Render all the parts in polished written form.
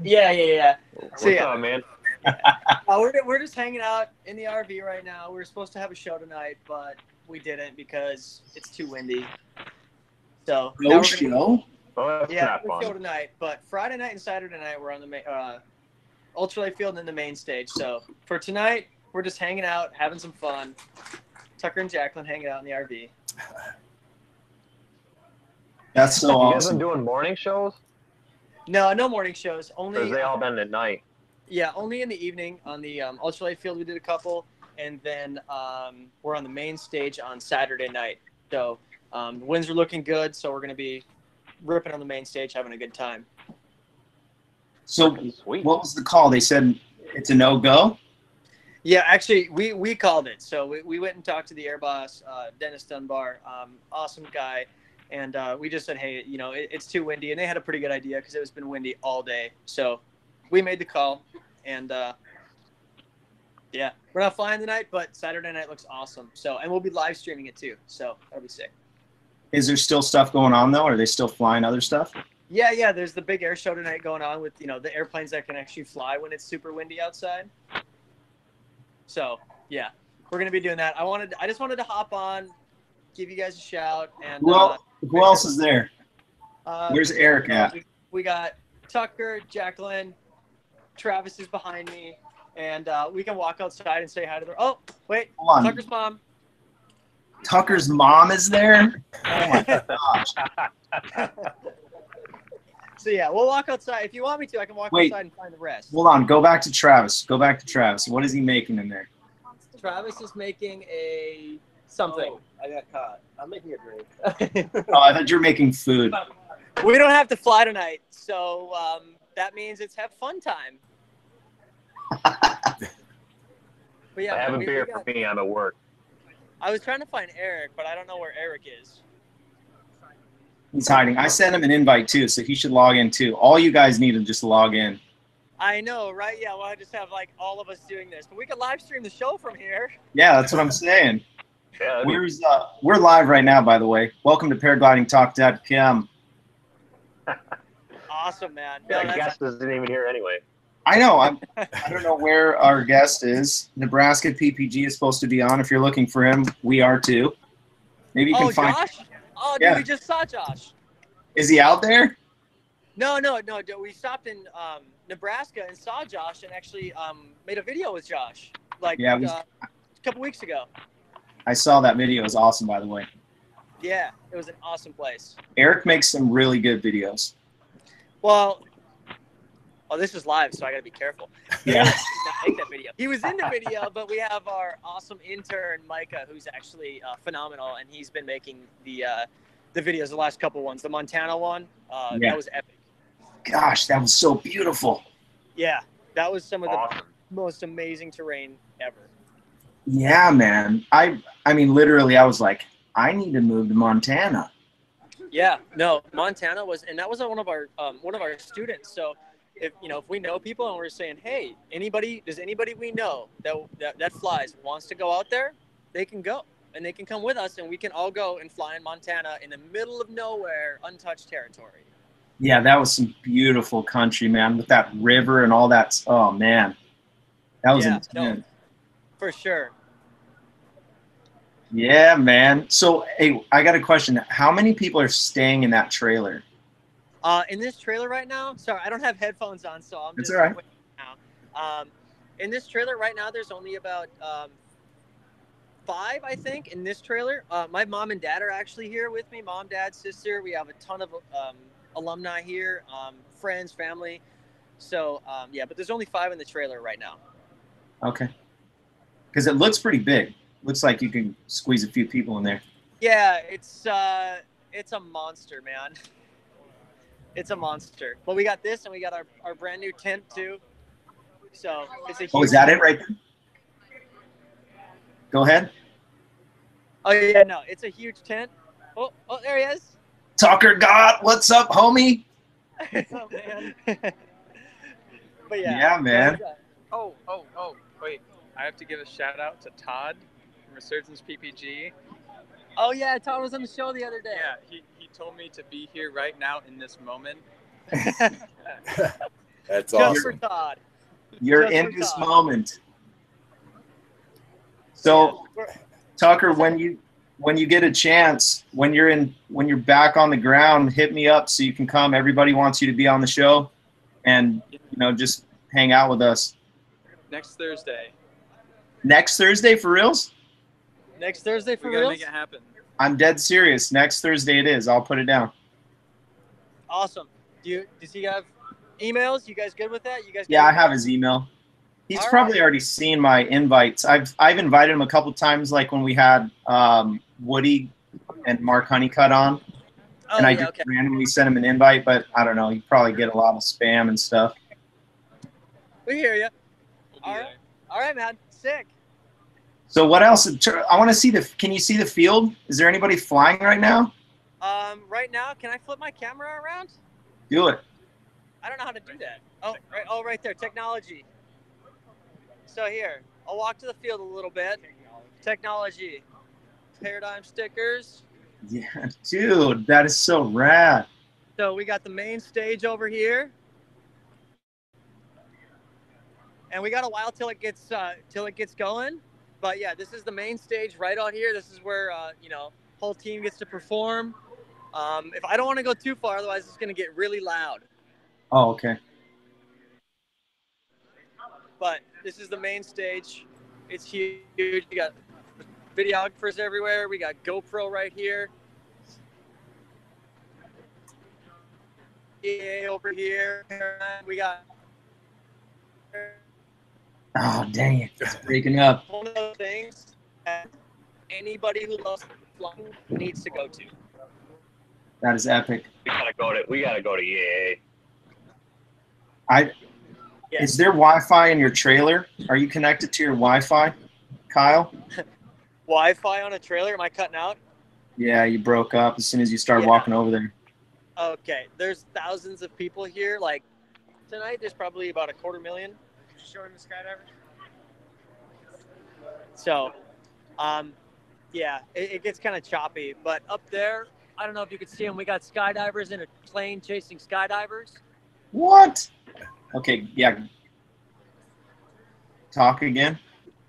Yeah. So, What's up, man? we're just hanging out in the RV right now. We were supposed to have a show tonight, but we didn't because it's too windy. So No show? Oh, that's yeah, not we show fun. tonight. But Friday night and Saturday night we're on the ultralight field and then the main stage. So for tonight we're just hanging out, having some fun. Tucker and Jacqueline hanging out in the RV. That's so You guys been awesome. doing morning shows? No morning shows. Or Only has they all been at night? Yeah, only in the evening on the ultralight field. We did a couple, and then we're on the main stage on Saturday night. So the winds are looking good, so we're going to be ripping on the main stage, having a good time. So Sweet. what was the call? They said it's a no-go? Yeah, actually, we called it. So we went and talked to the air boss, Dennis Dunbar, awesome guy. And we just said, hey, it's too windy. And they had a pretty good idea because it's been windy all day. So we made the call. And, yeah, we're not flying tonight, but Saturday night looks awesome. So, and we'll be live streaming it too. So that'll be sick. Is there still stuff going on, though? Are they still flying other stuff? Yeah. There's the big air show tonight going on with, the airplanes that can actually fly when it's super windy outside. So, yeah, we're going to be doing that. I just wanted to hop on, give you guys a shout. And who else is there? Where's Eric at? We got Tucker, Jacqueline, Travis is behind me, and we can walk outside and say hi to them. Oh, wait, Hold on. Tucker's mom. Tucker's mom is there? Oh, my gosh. So, yeah, we'll walk outside. If you want me to, I can walk outside and find the rest. Hold on. Go back to Travis. What is he making in there? Travis is making a something. Oh, I got caught. I'm making a drink. Oh, I thought you were making food. We don't have to fly tonight, so that means it's have fun time. But yeah, I have a beer for me. I'm at work. I was trying to find Eric, but I don't know where Eric is. He's hiding. I sent him an invite, too, so he should log in, too. All you guys need to just log in. I know, right? Yeah, well, I just have, all of us doing this. But we could live stream the show from here. Yeah, that's what I'm saying. Yeah, We're live right now, by the way. Welcome to paraglidingtalk.com. Awesome, man. That guest isn't even here anyway. I know. I don't know where our guest is. Nebraska PPG is supposed to be on. If you're looking for him, we are too. Maybe you can find. Josh? Oh, Yeah. dude, we just saw Josh. Is he out there? No. We stopped in Nebraska and saw Josh and actually made a video with Josh a couple weeks ago. I saw that video. It was awesome, by the way. Yeah, it was an awesome place. Eric makes some really good videos. Well, this is live, so I got to be careful. Yeah. Not make that video. He was in the video, but we have our awesome intern, Micah, who's actually phenomenal, and he's been making the videos, the last couple ones. The Montana one, that was epic. Gosh, that was so beautiful. Yeah, that was some of the most amazing terrain ever. Yeah, man. I mean, literally, I was like, I need to move to Montana. Yeah, no, Montana was, and that was one of our students. So, if we know people and we're saying, hey, does anybody we know that flies wants to go out there, they can go and they can come with us and we can all go and fly in Montana in the middle of nowhere, untouched territory. Yeah, that was some beautiful country, man, with that river and all that. Oh man, that was intense. No, for sure. Yeah, man. So, hey, I got a question. How many people are staying in that trailer? In this trailer right now, sorry, I don't have headphones on, so I'm just all right. waiting now. In this trailer right now, there's only about 5, I think, in this trailer. My mom and dad are actually here with me. Mom, dad, sister. We have a ton of alumni here, friends, family. So, but there's only 5 in the trailer right now. Okay. Because it looks pretty big. Looks like you can squeeze a few people in there. Yeah, it's a monster, man. It's a monster. But we got this, and we got our brand new tent too. So it's a huge. Oh, is that it right there? Go ahead. Oh yeah, no, it's a huge tent. Oh, there he is. Tucker Gott, what's up, homie? What's up, man? But yeah, man. Oh, wait. I have to give a shout out to Todd from Resurgence PPG. Oh yeah, Todd was on the show the other day. Yeah, he told me to be here right now in this moment. That's Just for awesome. Todd. You're Just in for this Todd. moment. So, Yeah, Tucker, when you get a chance, when you're back on the ground, hit me up so you can come. Everybody wants you to be on the show, and just hang out with us. Next Thursday. Next Thursday for reals? next Thursday for We gotta real. make it happen. I'm dead serious. Next Thursday it is. I'll put it down. Awesome. Does he have emails? You guys good with that? You guys? Yeah, good I with have that? his email. He's All probably right. already seen my invites. I've invited him a couple times, like when we had Woody and Mark Honeycutt on, Oh and I yeah. just Okay. randomly sent him an invite. But I don't know. You probably get a lot of spam and stuff. We hear you. We'll be All there. right. All right, man. Sick. So what else? I want to see the. Can you see the field? Is there anybody flying right now? Right now, can I flip my camera around? Do it. I don't know how to do that. Oh, right. Oh, right there. Technology. So here, I'll walk to the field a little bit. Technology. Paradigm stickers. Yeah, dude, that is so rad. So we got the main stage over here. And we got a while till it gets going. But yeah, this is the main stage right out here. This is where whole team gets to perform. If I don't want to go too far, otherwise it's going to get really loud. Oh, okay. But this is the main stage. It's huge. You got videographers everywhere. We got GoPro right here. EA over here. We got Oh, dang it. It's breaking up. one of those things that anybody who loves flying needs to go to. That is epic. We gotta go to EAA. Is there Wi-Fi in your trailer? Are you connected to your Wi-Fi, Kyle? Wi-Fi on a trailer? Am I cutting out? Yeah, you broke up as soon as you started Yeah. walking over there. Okay. There's thousands of people here. Like tonight, there's probably about 250,000. Showing the skydiver. So, yeah, it gets kind of choppy. But up there, I don't know if you can see them. We got skydivers in a plane chasing skydivers. What? Okay, yeah. Talk again.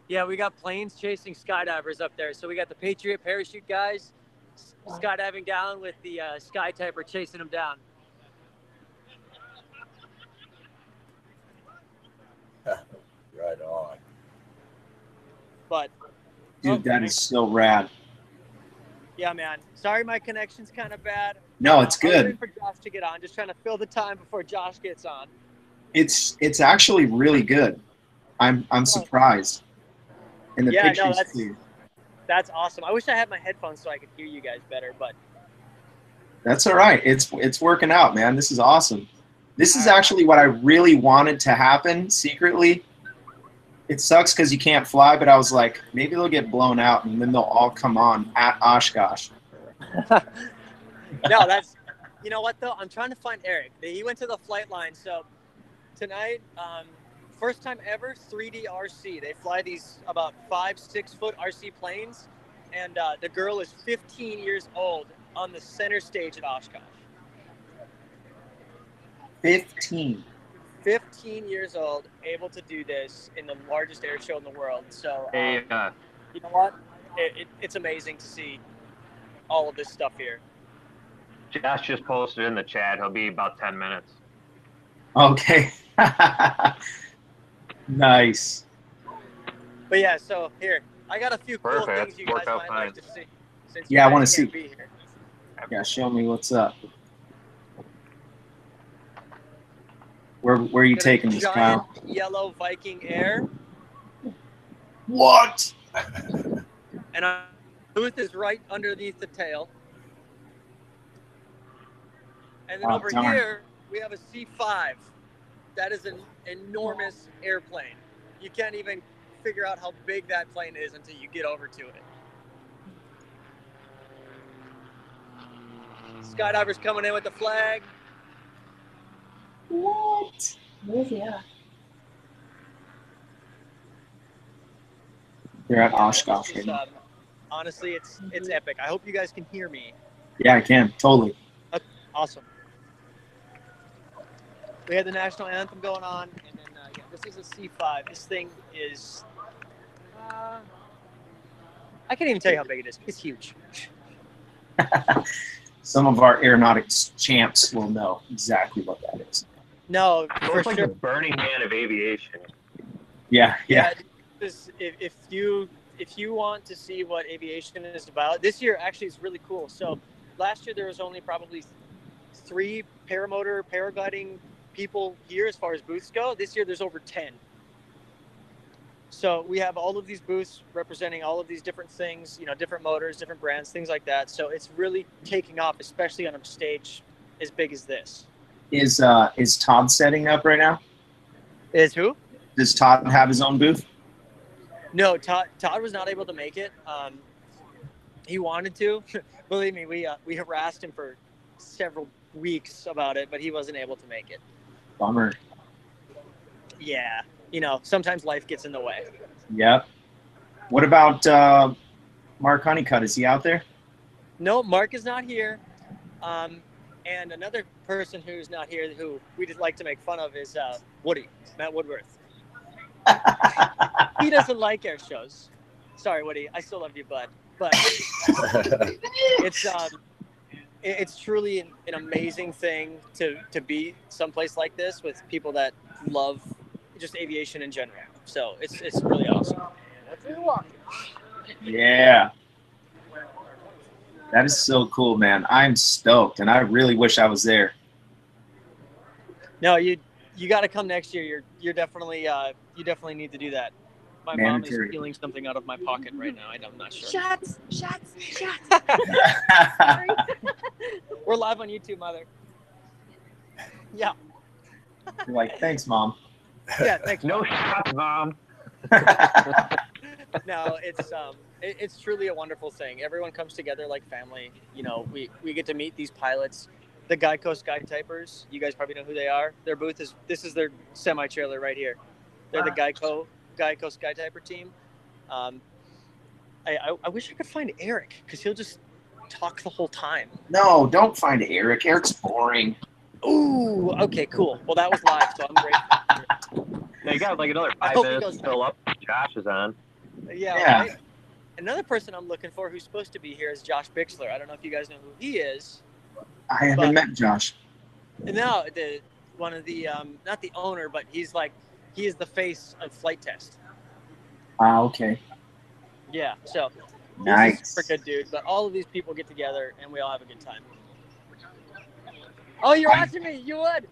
Yeah, we got planes chasing skydivers up there. So we got the Patriot parachute guys skydiving down with the Sky Typer chasing them down. Right on. But Dude, that is so rad. yeah, man. Sorry, my connection's kind of bad. No, it's I was waiting good. for Josh to get on. Just trying to fill the time before Josh gets on. It's actually really good. I'm surprised. And the Yeah, no, pictures that's- too. That's awesome. I wish I had my headphones so I could hear you guys better. But That's all right. It's working out, man. This is awesome. This is actually what I really wanted to happen secretly. It sucks because you can't fly, but I was like, maybe they'll get blown out and then they'll all come on at Oshkosh. no, that's you know what though. I'm trying to find Eric. He went to the flight line. So tonight, first time ever 3D RC. They fly these about 5-6 foot RC planes, and the girl is 15 years old on the center stage at Oshkosh. 15. 15 years old, able to do this in the largest air show in the world. So, Hey, you know what? It's amazing to see all of this stuff here. Josh just posted in the chat. He'll be about 10 minutes. Okay. Nice. But yeah, so here, I got a few cool Perfect. things you guys Worked out might fine. like to see. Since Yeah, I you wanna guys can't see. be here. Yeah, show me what's up. Where are you Got a taking this, giant Kyle? yellow Viking Air, What? and our booth is right underneath the tail. And then Oh, over darn. here, we have a C5. That is an enormous airplane. You can't even figure out how big that plane is until you get over to it. Skydivers coming in with the flag. What? Where's he at? They're at Yeah, Oshkosh this right is, now. honestly, it's epic. I hope you guys can hear me. Yeah, I can. Totally. Awesome. We had the national anthem going on, and then yeah, this is a C5. This thing is, I can't even tell you how big it is. It's huge. Some of our aeronautics champs will know exactly what that is. No, for It's like sure. the Burning Man of aviation. Yeah. If you want to see what aviation is about, this year actually is really cool. So last year there was only probably 3 paramotor paragliding people here as far as booths go. This year there's over 10. So we have all of these booths representing all of these different things, different motors, different brands, things like that. So it's really taking off, especially on a stage as big as this. Is Todd setting up right now? Is who? Does Todd have his own booth? No, Todd was not able to make it. He wanted to. Believe me, we harassed him for several weeks about it, but he wasn't able to make it. Bummer. Yeah, sometimes life gets in the way. Yep. What about Mark Honeycutt? Is he out there? No, Mark is not here. And another person who's not here who we just like to make fun of is Woody, Matt Woodworth. He doesn't like air shows. Sorry, Woody. I still love you, bud. But it's truly an amazing thing to be someplace like this with people that love just aviation in general. So it's really awesome. Yeah. That is so cool, man. I'm stoked, and I really wish I was there. No, you got to come next year. You're definitely you definitely need to do that. My mom is stealing something out of my pocket right now. I'm not sure. Shots. We're live on YouTube, mother. Yeah. You're like, thanks, Mom. Yeah, thanks. No shots, Mom. No, it's truly a wonderful thing. Everyone comes together like family. We get to meet these pilots, the Geico Skytypers. You guys probably know who they are. Their booth this is their semi trailer right here. They're the Geico Skytyper team. I wish I could find Eric because he'll just talk the whole time. No, don't find Eric. Eric's boring. Ooh, okay, cool. Well, that was live, so I'm grateful. They got like another I 5 hope he minutes goes to fill up. Josh is on. Yeah. Right? Another person I'm looking for who's supposed to be here is Josh Bixler. I don't know if you guys know who he is. I haven't met Josh. No, one of the not the owner, but he is the face of Flight Test. Okay. Yeah, so Nice. he's a super good dude. But all of these people get together and we all have a good time. Oh, you're watching me? You would.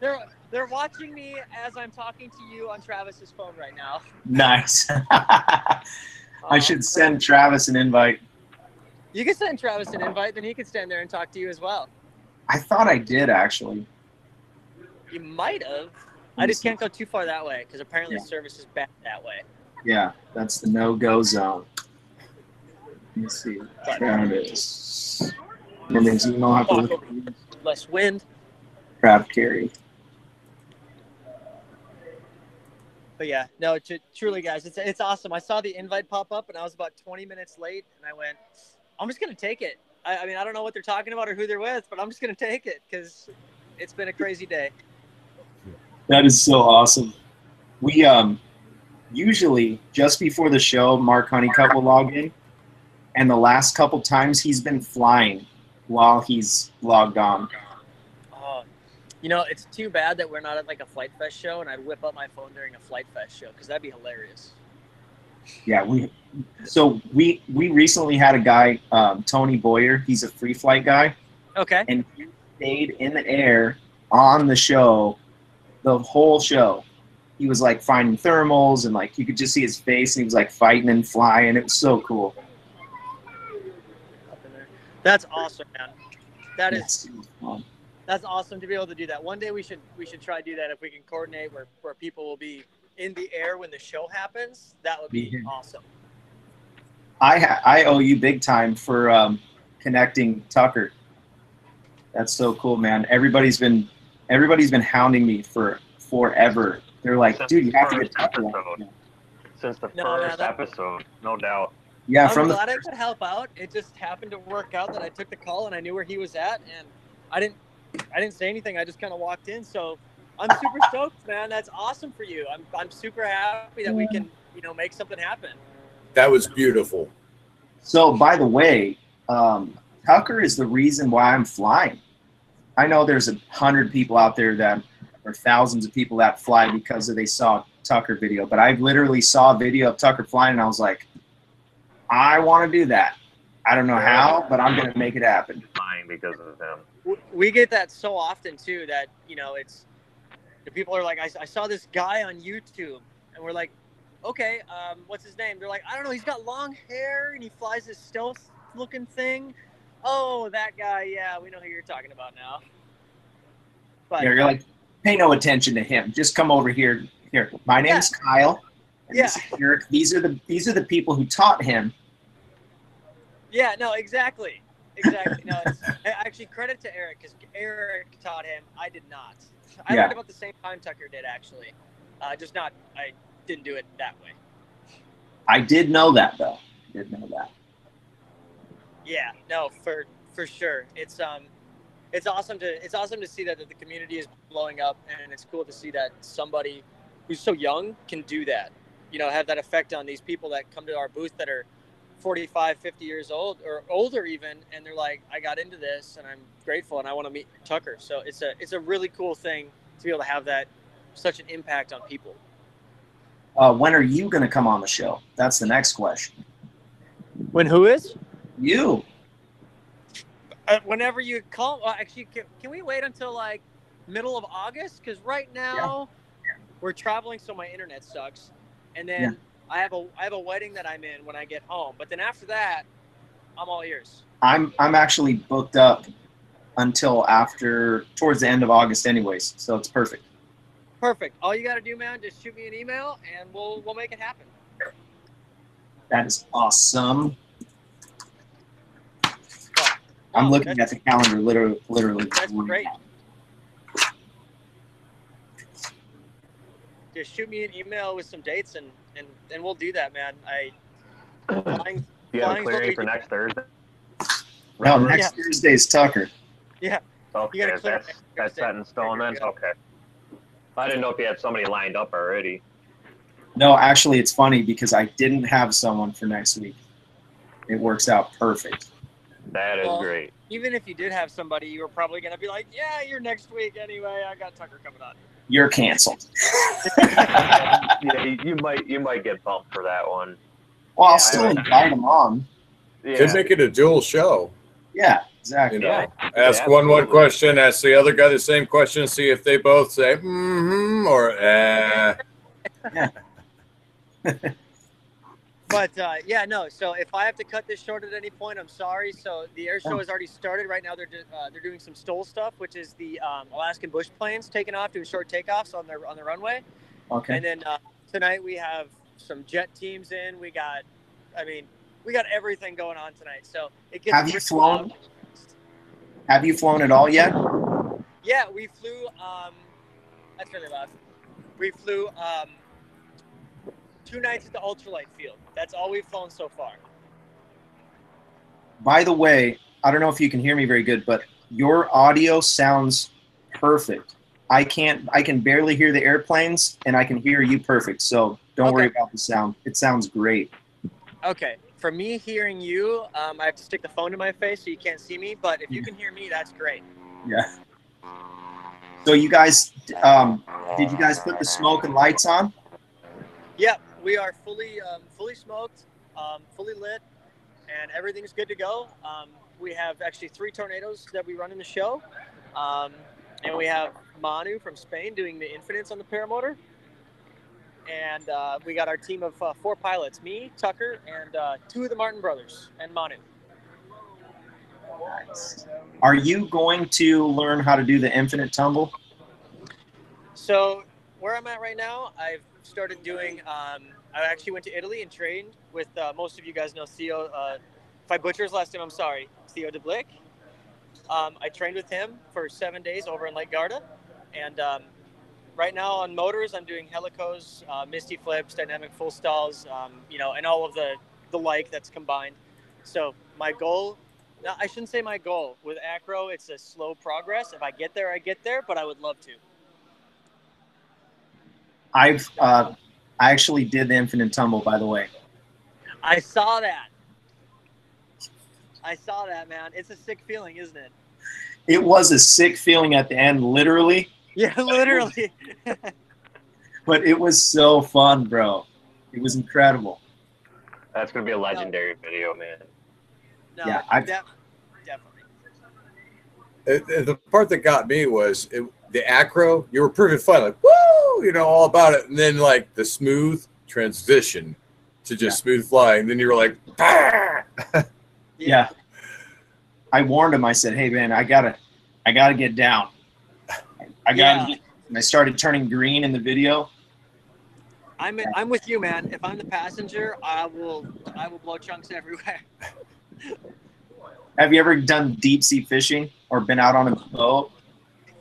They're watching me as I'm talking to you on Travis's phone right now. Nice. I should send Travis an invite. You can send Travis an invite, then he can stand there and talk to you as well. I thought I did, actually. You might have. I just can't go too far that way because apparently service is bad that way. Yeah, that's the no-go zone. Let me see. Travis. And then Zemo have to look at less wind. craft carry. But yeah, no, truly, guys, it's awesome. I saw the invite pop up, and I was about 20 minutes late, and I went, I'm just going to take it. I mean, I don't know what they're talking about or who they're with, but I'm just going to take it because it's been a crazy day. That is so awesome. We usually, just before the show, Mark Honeycutt will log in, and the last couple times he's been flying while he's logged on. Oh, it's too bad that we're not at like a Flight Fest show, and I'd whip up my phone during a Flight Fest show because that'd be hilarious. Yeah, we recently had a guy, Tony Boyer. He's a free flight guy. Okay. And he stayed in the air on the show, the whole show. He was like finding thermals, and like you could just see his face, and he was like fighting and flying. It was so cool. That's awesome, man. That's fun. That's awesome to be able to do that. One day we should try to do that if we can coordinate where people will be in the air when the show happens. That would be awesome. I owe you big time for connecting Tucker. That's so cool, man. Everybody's been hounding me for forever. They're like, dude, you have to get Tucker on. Since the first episode, no doubt. Yeah, I'm glad I could help out. It just happened to work out that I took the call and I knew where he was at, and I didn't say anything. I just kind of walked in. So I'm super stoked, man. That's awesome for you. I'm super happy that we can, make something happen. That was beautiful. So, by the way, Tucker is the reason why I'm flying. I know there's 100 people out there that, or thousands of people that fly because they saw Tucker video, but I literally saw a video of Tucker flying and I was like, I want to do that. I don't know how, but I'm going to make it happen. Flying because of him. We get that so often too that, it's, the people are like, I saw this guy on YouTube, and we're like, okay, what's his name? They're like, I don't know, he's got long hair and he flies this stealth looking thing. Oh, that guy, yeah, we know who you're talking about now. But You're like, pay no attention to him. Just come over here. Here, my name's Kyle. And this is Eric. These are the people who taught him. Yeah, no, exactly. No, it's actually credit to Eric, because Eric taught him. I did not. I learned about the same time Tucker did, actually. I didn't do it that way. I did know that, though. Yeah, no, for sure. It's awesome to see that the community is blowing up, and it's cool to see that somebody who's so young can do that. Have that effect on these people that come to our booth that are 45, 50 years old or older even, and they're like, I got into this and I'm grateful and I want to meet Tucker. So it's a really cool thing to be able to have that such an impact on people. When are you going to come on the show? That's the next question. When who is? You. Whenever you call. Actually, can we wait until like middle of August? Because right now we're traveling, so my internet sucks. And then I have a wedding that I'm in when I get home. But then after that, I'm all ears. I'm actually booked up until towards the end of August anyways, so it's perfect. Perfect. All you got to do, man, just shoot me an email and we'll make it happen. That is awesome. I'm looking at the calendar literally. That's great. Just shoot me an email with some dates and we'll do that, man. You have a clearing for next Thursday? No, next Thursday is Tucker. Yeah. Okay, that's set in stone then? Okay. I didn't know if you had somebody lined up already. No, actually, it's funny because I didn't have someone for next week. It works out perfect. That is great. Even if you did have somebody, you were probably going to be like, yeah, you're next week anyway. I got Tucker coming on. You're canceled. Yeah, you might get bumped for that one. Well, I'll still invite them on. Yeah. Could make it a dual show. Yeah, exactly. Ask one question, ask the other guy the same question, see if they both say or Yeah. But so if I have to cut this short at any point, I'm sorry. So the air show has already started. Right now they're doing some STOL stuff, which is the Alaskan bush planes taking off, doing short takeoffs on the runway. Okay. And then tonight we have some jet teams in. We got everything going on tonight. So it gets. Have you flown? Have you flown at all yet? Yeah, we flew. That's really loud. We flew 2 nights at the ultralight field. That's all we've flown so far. By the way, I don't know if you can hear me very good, but your audio sounds perfect. I can barely hear the airplanes, and I can hear you perfect. So don't worry about the sound. It sounds great. Okay. For me hearing you, I have to stick the phone to my face so you can't see me. But if you can hear me, that's great. Yeah. So you guys, did you guys put the smoke and lights on? Yep. We are fully smoked, fully lit, and everything's good to go. We have actually 3 tornadoes that we run in the show. And we have Manu from Spain doing the infinites on the paramotor. And we got our team of 4 pilots, me, Tucker, and 2 of the Martin brothers, and Manu. Nice. Are you going to learn how to do the infinite tumble? So where I'm at right now, I've started doing, I actually went to Italy and trained with, most of you guys know Theo, if I butcher his last name, I'm sorry, Theo de Blick. I trained with him for 7 days over in Lake Garda. And right now on motors, I'm doing helicos, misty flips, dynamic full stalls, and all of the like that's combined. So my goal, no, I shouldn't say my goal. With acro, it's a slow progress. If I get there, I get there, but I would love to. I actually did the infinite tumble, by the way. I saw that. I saw that, man. It's a sick feeling, isn't it? It was a sick feeling at the end, literally. Yeah, literally. But it was so fun, bro. It was incredible. That's gonna be a legendary video, man. No, Yeah, definitely. The part that got me was the acro. You were pretty fun, like woo, you know, all about it, and then like the smooth transition to just smooth flying. Then you were like, bah! Yeah. I warned him. I said, "Hey, man, I gotta get down. I gotta." And I started turning green in the video. I'm with you, man. If I'm the passenger, I will blow chunks everywhere. Have you ever done deep sea fishing or been out on a boat?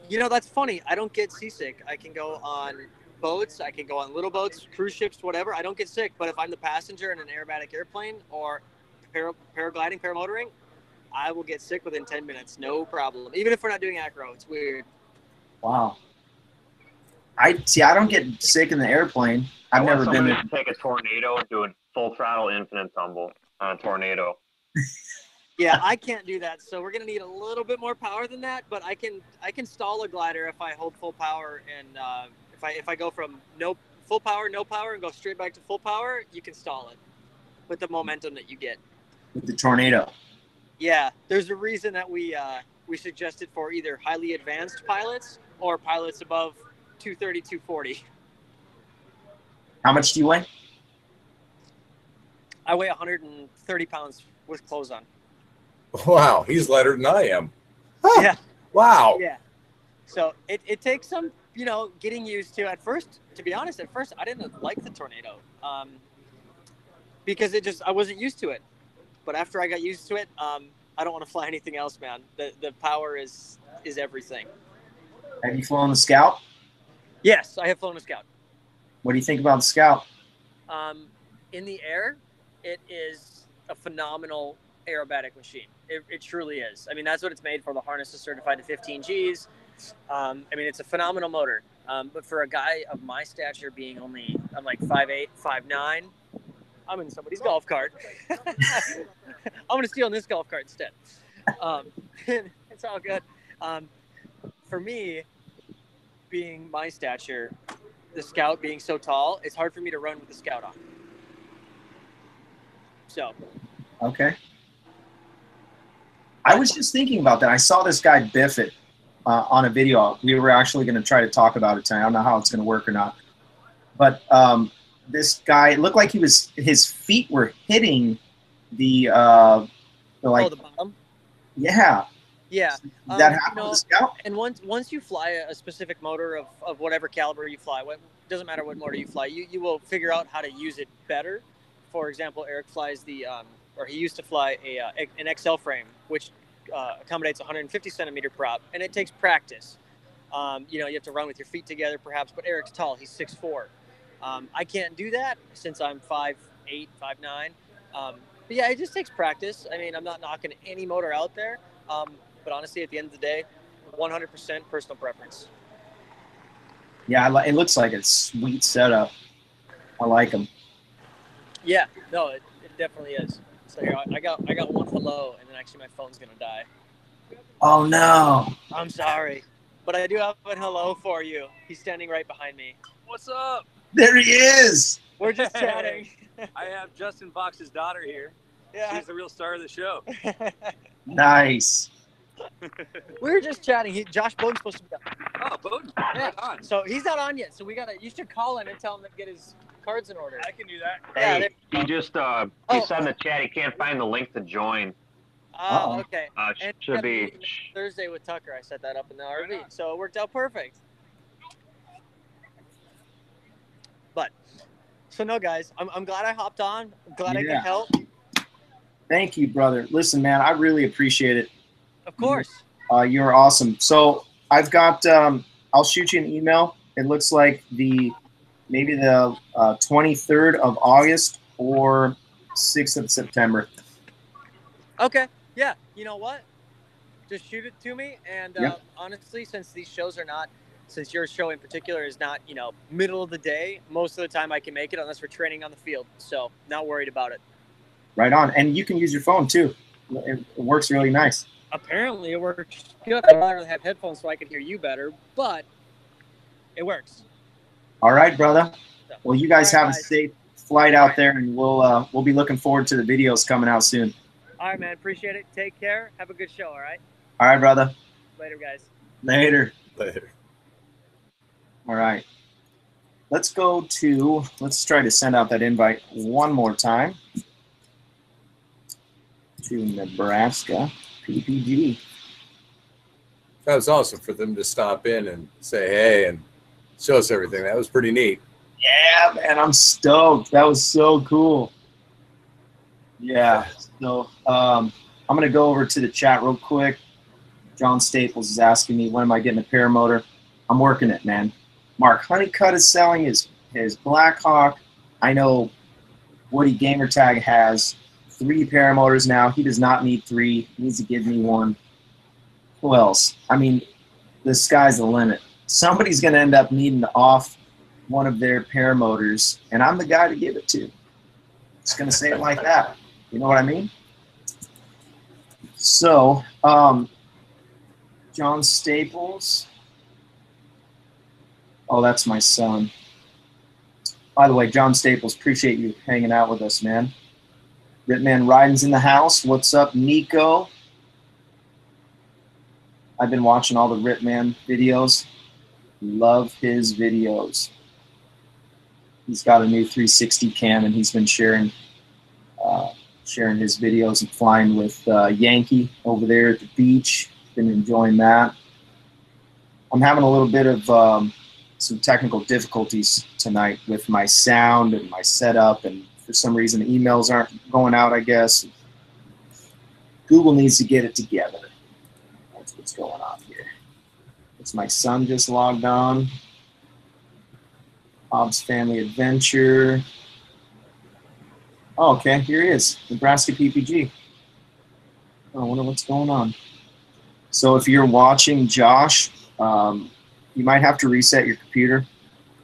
You know, that's funny. I don't get seasick. I can go on boats. I can go on little boats, cruise ships, whatever. I don't get sick. But if I'm the passenger in an aerobatic airplane or paragliding, paramotoring, I will get sick within 10 minutes. No problem. Even if we're not doing acro, it's weird. Wow. I don't get sick in the airplane. I've never been there. To take a tornado and do a full throttle infinite tumble on a tornado. Yeah, I can't do that. So we're gonna need a little bit more power than that. But I can stall a glider if I hold full power, and if I go from full power, no power, and go straight back to full power, you can stall it with the momentum that you get. With the tornado. Yeah, there's a reason that we suggested for either highly advanced pilots or pilots above 230, 240. How much do you weigh? I weigh 130 pounds with clothes on. Wow, he's lighter than I am. Huh. Yeah. Wow. Yeah. So it takes some, getting used to. At first, to be honest, I didn't like the tornado because I wasn't used to it. But after I got used to it, I don't want to fly anything else, man. The power is everything. Have you flown the Scout? Yes, I have flown a Scout. What do you think about the Scout? In the air, it is a phenomenal aerobatic machine. It truly is. I mean, that's what it's made for. The harness is certified to 15 Gs. I mean, it's a phenomenal motor. But for a guy of my stature, I'm like 5'8", 5'9", I'm in somebody's golf cart. I'm going to steal in this golf cart instead. It's all good. For me, being my stature, the Scout being so tall, it's hard for me to run with the Scout on. So. Okay. I was just thinking about that. I saw this guy biff it on a video. We were actually going to try to talk about it tonight. I don't know how it's going to work or not. But this guy, it looked like his feet were hitting the bottom? Yeah. Yeah. Did that happen with the Scout? And once you fly a specific motor of whatever caliber you fly, doesn't matter what motor you fly, you will figure out how to use it better. For example, Eric flies he used to fly an XL frame, which accommodates 150 centimeter prop, and it takes practice. You have to run with your feet together perhaps, but Eric's tall, he's 6'4". I can't do that since I'm 5'8", 5'9". But yeah, it just takes practice. I mean, I'm not knocking any motor out there. But honestly, at the end of the day, 100% personal preference. Yeah, it looks like a sweet setup. I like them. Yeah, no, it definitely is. So here, I got one hello, and then actually my phone's gonna die. Oh no! I'm sorry, but I do have a hello for you. He's standing right behind me. What's up? There he is. We're just chatting. I have Justin Fox's daughter here. Yeah. She's the real star of the show. Nice. We were just chatting. Josh Boden's supposed to be on. Oh, Boden. Yeah. On. So he's not on yet. So you should call him and tell him to get his cards in order. I can do that. Hey, he just he said in the chat he can't find the link to join. Oh, okay. And Should be Thursday with Tucker. I set that up in the RV, so it worked out perfect. But so no, guys, I'm glad I hopped on. I'm glad I could help. Thank you, brother. Listen, man, I really appreciate it. Of course. You're awesome. So I've got. I'll shoot you an email. It looks like maybe the 23rd of August or 6th of September. Okay. Yeah. You know what? Just shoot it to me. And honestly, since these shows are not since your show in particular is not, middle of the day, most of the time I can make it unless we're training on the field. So not worried about it. Right on. And you can use your phone too. It works really nice. Apparently it works good. I'd rather have headphones so I can hear you better, but it works. All right, brother. Well, you guys have guys. a safe flight out there, and we'll be looking forward to the videos coming out soon. All right, man. Appreciate it. Take care. Have a good show, all right? All right, brother. Later, guys. Later. Later. All right. Let's try to send out that invite one more time to Nebraska PPG. That was awesome for them to stop in and say hey and show us everything. That was pretty neat. Yeah, man, I'm stoked. That was so cool. Yeah. So I'm going to go over to the chat real quick. John Staples is asking me, when am I getting a paramotor? I'm working it, man. Mark Honeycutt is selling his Blackhawk. I know Woody Gamertag has 3 paramotors now. He does not need 3. He needs to give me 1. Who else? I mean, the sky's the limit. Somebody's going to end up needing to off one of their paramotors, and I'm the guy to give it to. Just going to say it like that. You know what I mean? So, John Staples. Oh, that's my son. By the way, John Staples, appreciate you hanging out with us, man. Ritman Riding's in the house. What's up, Nico? I've been watching all the Ritman videos. Love his videos. He's got a new 360 cam, and he's been sharing his videos and flying with Yankee over there at the beach. Been enjoying that. I'm having a little bit of some technical difficulties tonight with my sound and my setup, and for some reason the emails aren't going out, I guess. Google needs to get it together. That's what's going on here. It's my son just logged on. Bob's Family Adventure. Oh, okay, here he is, Nebraska PPG. Oh, I wonder what's going on. So if you're watching Josh, you might have to reset your computer.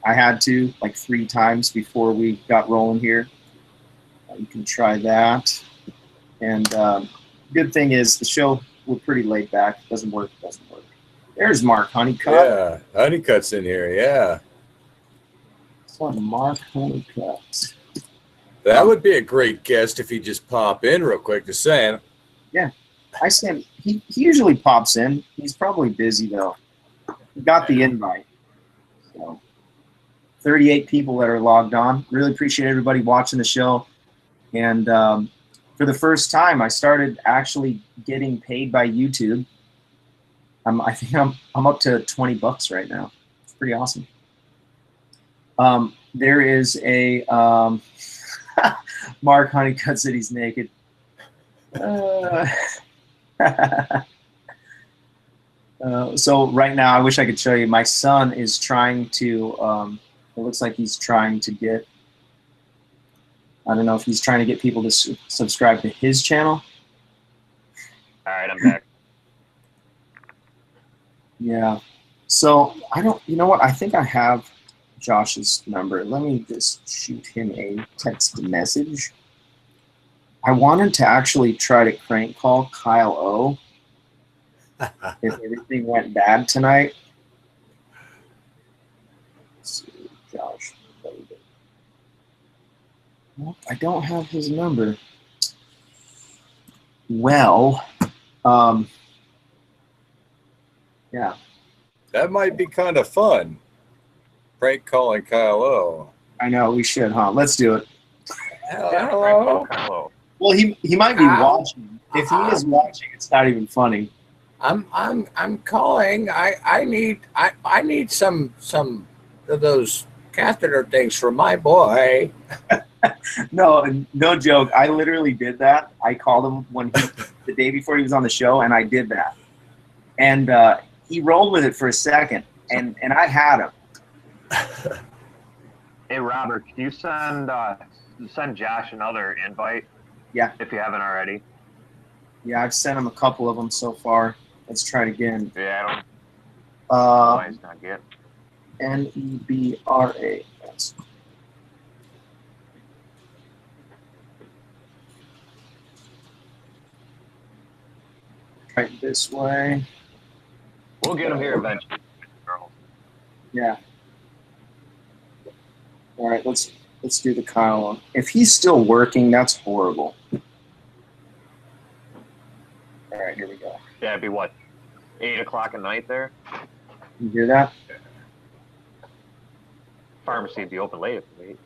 I had to like 3 times before we got rolling here. You can try that. And good thing is the show, we're pretty laid back. It doesn't work, it doesn't work. There's Mark Honeycutt. Yeah, Honeycutt's in here, yeah. It's on Mark Honeycutt. That would be a great guest if he just pop in real quick, just saying. Yeah, I sent. He usually pops in. He's probably busy though. He got the invite. So 38 people that are logged on. Really appreciate everybody watching the show. And for the first time, I started actually getting paid by YouTube. I think I'm up to $20 right now. It's pretty awesome. There is a Mark Honeycutt said he's naked. So right now, I wish I could show you. My son is trying to. It looks like he's trying to get. I don't know if he's trying to get people to subscribe to his channel. All right, I'm back. Yeah. So I don't. You know what? I think I have Josh's number. Let me just shoot him a text message. I wanted to actually try to crank call Kyle O. If everything went bad tonight. Let's see, Josh. Well, I don't have his number. Well, yeah. That might be kind of fun. Prank calling Kyle O. I know, we should, huh? Let's do it. Hello. Hello. Well, he might be watching. If he is watching, it's not even funny. I'm calling. I need some of those catheter things for my boy. No joke. I literally did that. I called him the day before he was on the show, and I did that. And he rolled with it for a second, and I had him. Hey, Robert, can you send Josh another invite? Yeah. If you haven't already. Yeah, I've sent him a couple of them so far. Let's try it again. Yeah, I don't. Why it's not get. Nebra. That's right this way. We'll get him here eventually. Yeah. All right, let's do the Kyle one. If he's still working, that's horrible. All right, here we go. Yeah, it'd be what, 8 o'clock at night there? You hear that? Pharmacy would be open late if we.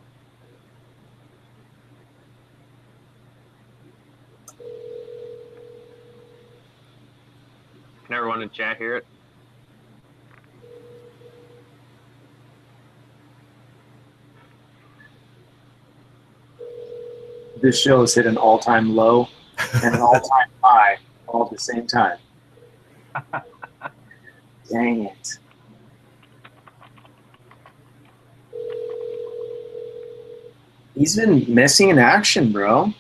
Can everyone in chat hear it? This show has hit an all-time low and an all-time high all at the same time. Dang it. He's been missing in action, bro.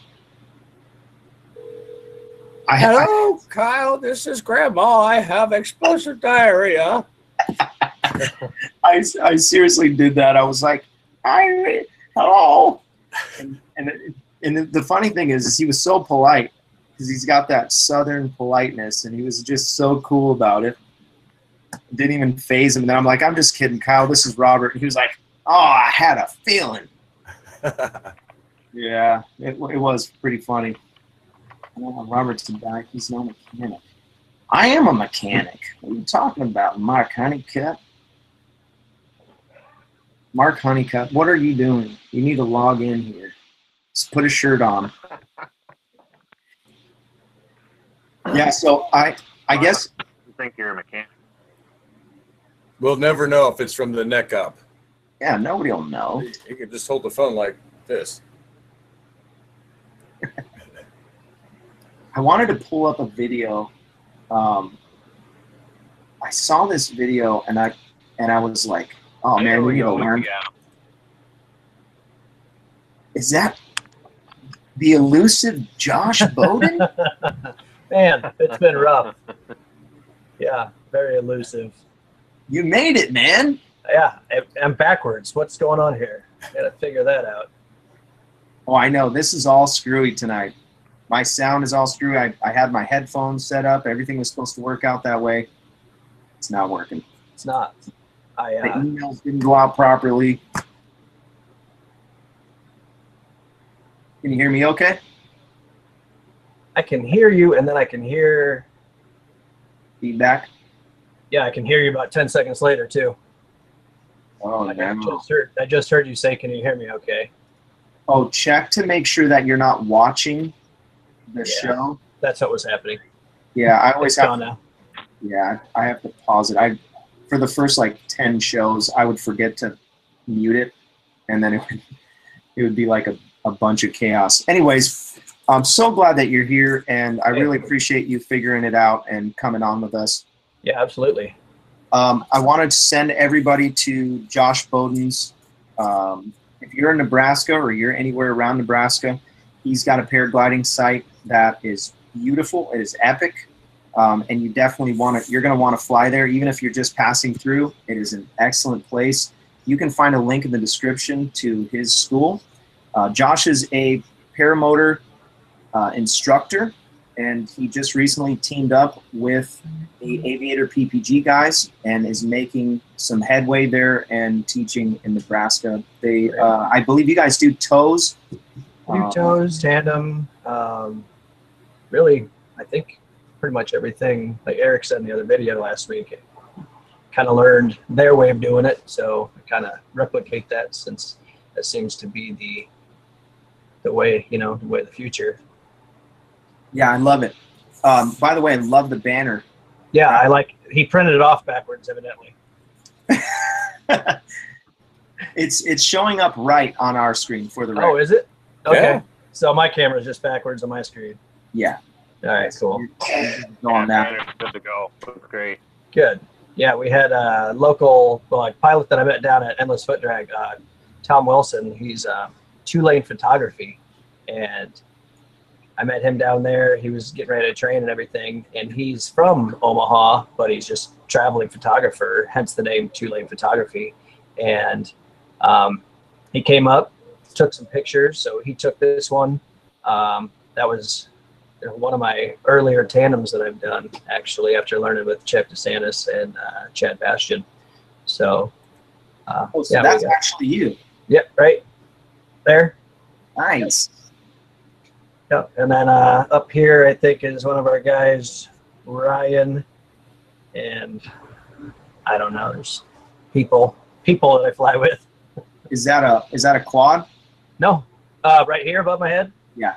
Hello, Kyle. This is Grandma. I have explosive diarrhea. I seriously did that. I was like, hello. And the funny thing is he was so polite because he's got that southern politeness, and he was just so cool about it. Didn't even faze him. And then I'm like, I'm just kidding, Kyle. This is Robert. And he was like, oh, I had a feeling. Yeah, it was pretty funny. Robert's back. He's no mechanic. I am a mechanic. What are you talking about, Mark Honeycutt? Mark Honeycutt, what are you doing? You need to log in here. Just put a shirt on. Yeah, so I guess. I think you're a mechanic. We'll never know if it's from the neck up. Yeah, nobody will know. You can just hold the phone like this. I wanted to pull up a video. I saw this video and I was like, oh man, we need to learn. Is that the elusive Josh Boden? Man, it's been rough. Yeah, very elusive. You made it, man. Yeah, I'm backwards. What's going on here? Gotta figure that out. Oh, I know. This is all screwy tonight. My sound is all screwy. I had my headphones set up. Everything was supposed to work out that way. It's not working. It's not. The emails didn't go out properly. Can you hear me okay? I can hear you, and then I can hear Feedback? Yeah, I can hear you about 10 seconds later too. Oh, no. I just heard you say, "Can you hear me?" Okay. Oh, check to make sure that you're not watching the show. That's what was happening. Yeah, I always It's gone now. Yeah, I have to pause it. For the first like 10 shows, I would forget to mute it, and then it would be like a bunch of chaos. Anyways, I'm so glad that you're here, and I really appreciate you figuring it out and coming on with us. Yeah, absolutely. I wanted to send everybody to Josh Boden's. If you're in Nebraska or you're anywhere around Nebraska, he's got a paragliding site that is beautiful. It is epic. And you definitely you're going to want to fly there, even if you're just passing through. It is an excellent place. You can find a link in the description to his school. Josh is a paramotor instructor, and he just recently teamed up with the Aviator PPG guys and is making some headway there and teaching in Nebraska. I believe you guys do tows. Tows, tandem, really, I think pretty much everything, like Eric said in the other video last week, kind of learned their way of doing it, so I kind of replicate that, since that seems to be the way, the way of the future. Yeah, I love it. By the way, I love the banner. Yeah, he printed it off backwards, evidently. It's showing up right on our screen for the record. Oh, is it? Okay. Yeah. So my camera is just backwards on my screen. Yeah. All right, cool. Go on that. Good to go. Looks great. Good. Yeah, we had a local pilot that I met down at Endless Foot Drag, Tom Wilson. He's 2-lane photography, and I met him down there. He was getting ready to train and everything, and he's from Omaha, but he's just traveling photographer, hence the name Two Lane Photography. And he came up, took some pictures. So he took this one. That was one of my earlier tandems that I've done, actually, after learning with Chip DeSantis and Chad Bastian. So, so yeah, that's actually you. Yep, right there. Nice. Yeah, and then up here, I think, is one of our guys, Ryan, and I don't know. There's people that I fly with. Is that a quad? No, right here above my head. Yeah.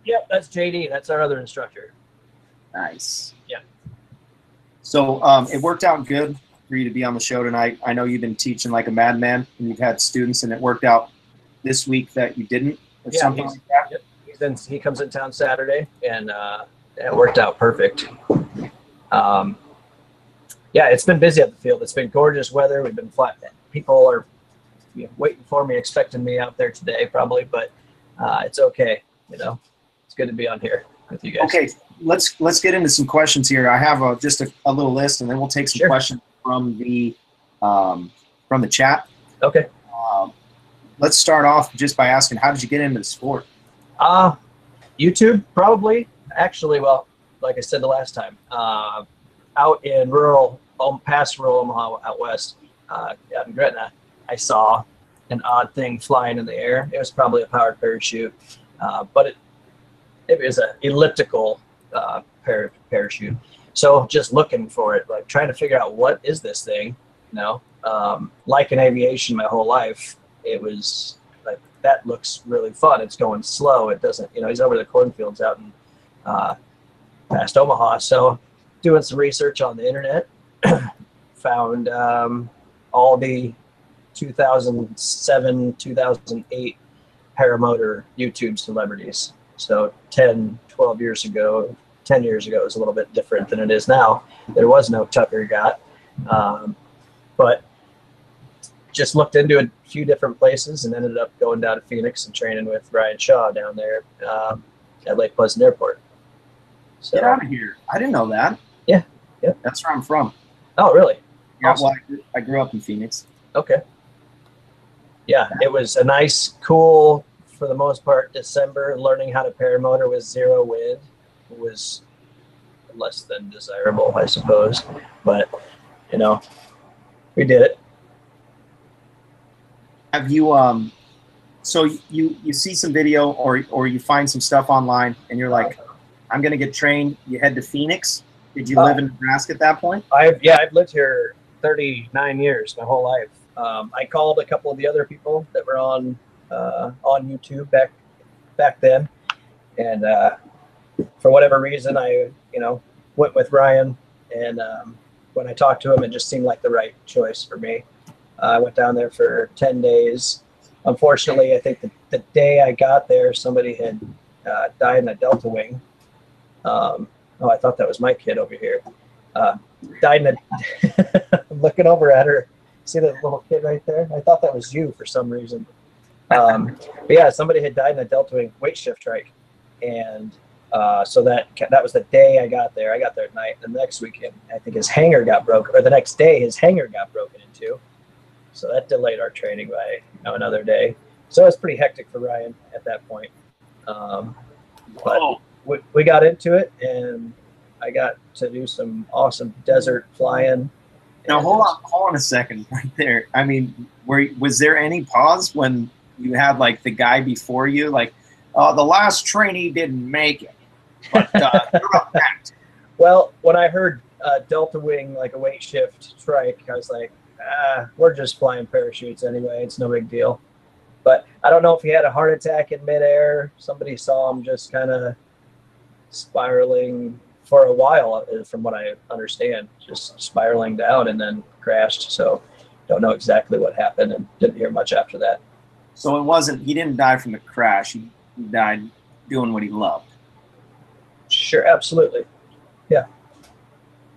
Yep, that's JD. That's our other instructor. Nice. Yeah. So it worked out good for you to be on the show tonight. I know you've been teaching like a madman, and you've had students, and it worked out this week that you didn't, or something like that. Yep. He comes in town Saturday, and it worked out perfect. Yeah, it's been busy at the field. It's been gorgeous weather. We've been flat. People are waiting for me, expecting me out there today, probably, but it's okay. It's good to be on here with you guys. Okay, let's get into some questions here. I have just a little list, and then we'll take some questions from the chat. Okay. Let's start off just by asking, how did you get into the sport? YouTube, probably. Actually, well, like I said the last time, out in past rural Omaha out west, out in Gretna, I saw an odd thing flying in the air. It was probably a powered parachute, but it was an elliptical parachute. So just looking for it, like trying to figure out what is this thing, like in aviation my whole life, it was like, that looks really fun. It's going slow. It doesn't, he's over the cornfields out in past Omaha. So doing some research on the internet, found all the 2007, 2008 paramotor YouTube celebrities. So 10 years ago, it was a little bit different than it is now. There was no Tucker Gott, but just looked into a few different places and ended up going down to Phoenix and training with Ryan Shaw down there at Lake Pleasant Airport. So, get out of here. I didn't know that. Yeah. That's where I'm from. Oh, really? Yeah, Awesome. well, I grew up in Phoenix. Okay. Yeah, it was a nice, cool, for the most part, December. Learning how to paramotor with zero wind was less than desirable, I suppose. But, we did it. Have you so you see some video or you find some stuff online and you're like, I'm gonna get trained, you head to Phoenix? Did you live in Nebraska at that point? I've lived here 39 years, my whole life. I called a couple of the other people that were on YouTube back then, and for whatever reason I went with Ryan, and when I talked to him, it just seemed like the right choice for me. I went down there for 10 days. Unfortunately, I think the day I got there, somebody had died in a Delta wing. I thought that was my kid over here. Died in I'm looking over at her. See that little kid right there? I thought that was you for some reason. But yeah, somebody had died in a Delta wing weight shift trike. And so that was the day I got there. I got there at night. The next weekend, I think his hangar got broken, or the next day, his hangar got broken into. So that delayed our training by another day. So it was pretty hectic for Ryan at that point. But we got into it, and I got to do some awesome desert flying. Now hold on a second right there. I mean, was there any pause when you had like the guy before you, like, the last trainee didn't make it, but you're up next? Well, when I heard Delta wing, like a weight shift strike, I was like, we're just flying parachutes anyway. It's no big deal. But I don't know if he had a heart attack in midair. Somebody saw him just kind of spiraling for a while, from what I understand, just spiraling down and then crashed. So don't know exactly what happened and didn't hear much after that. So he didn't die from the crash. He died doing what he loved. Sure, absolutely. Yeah.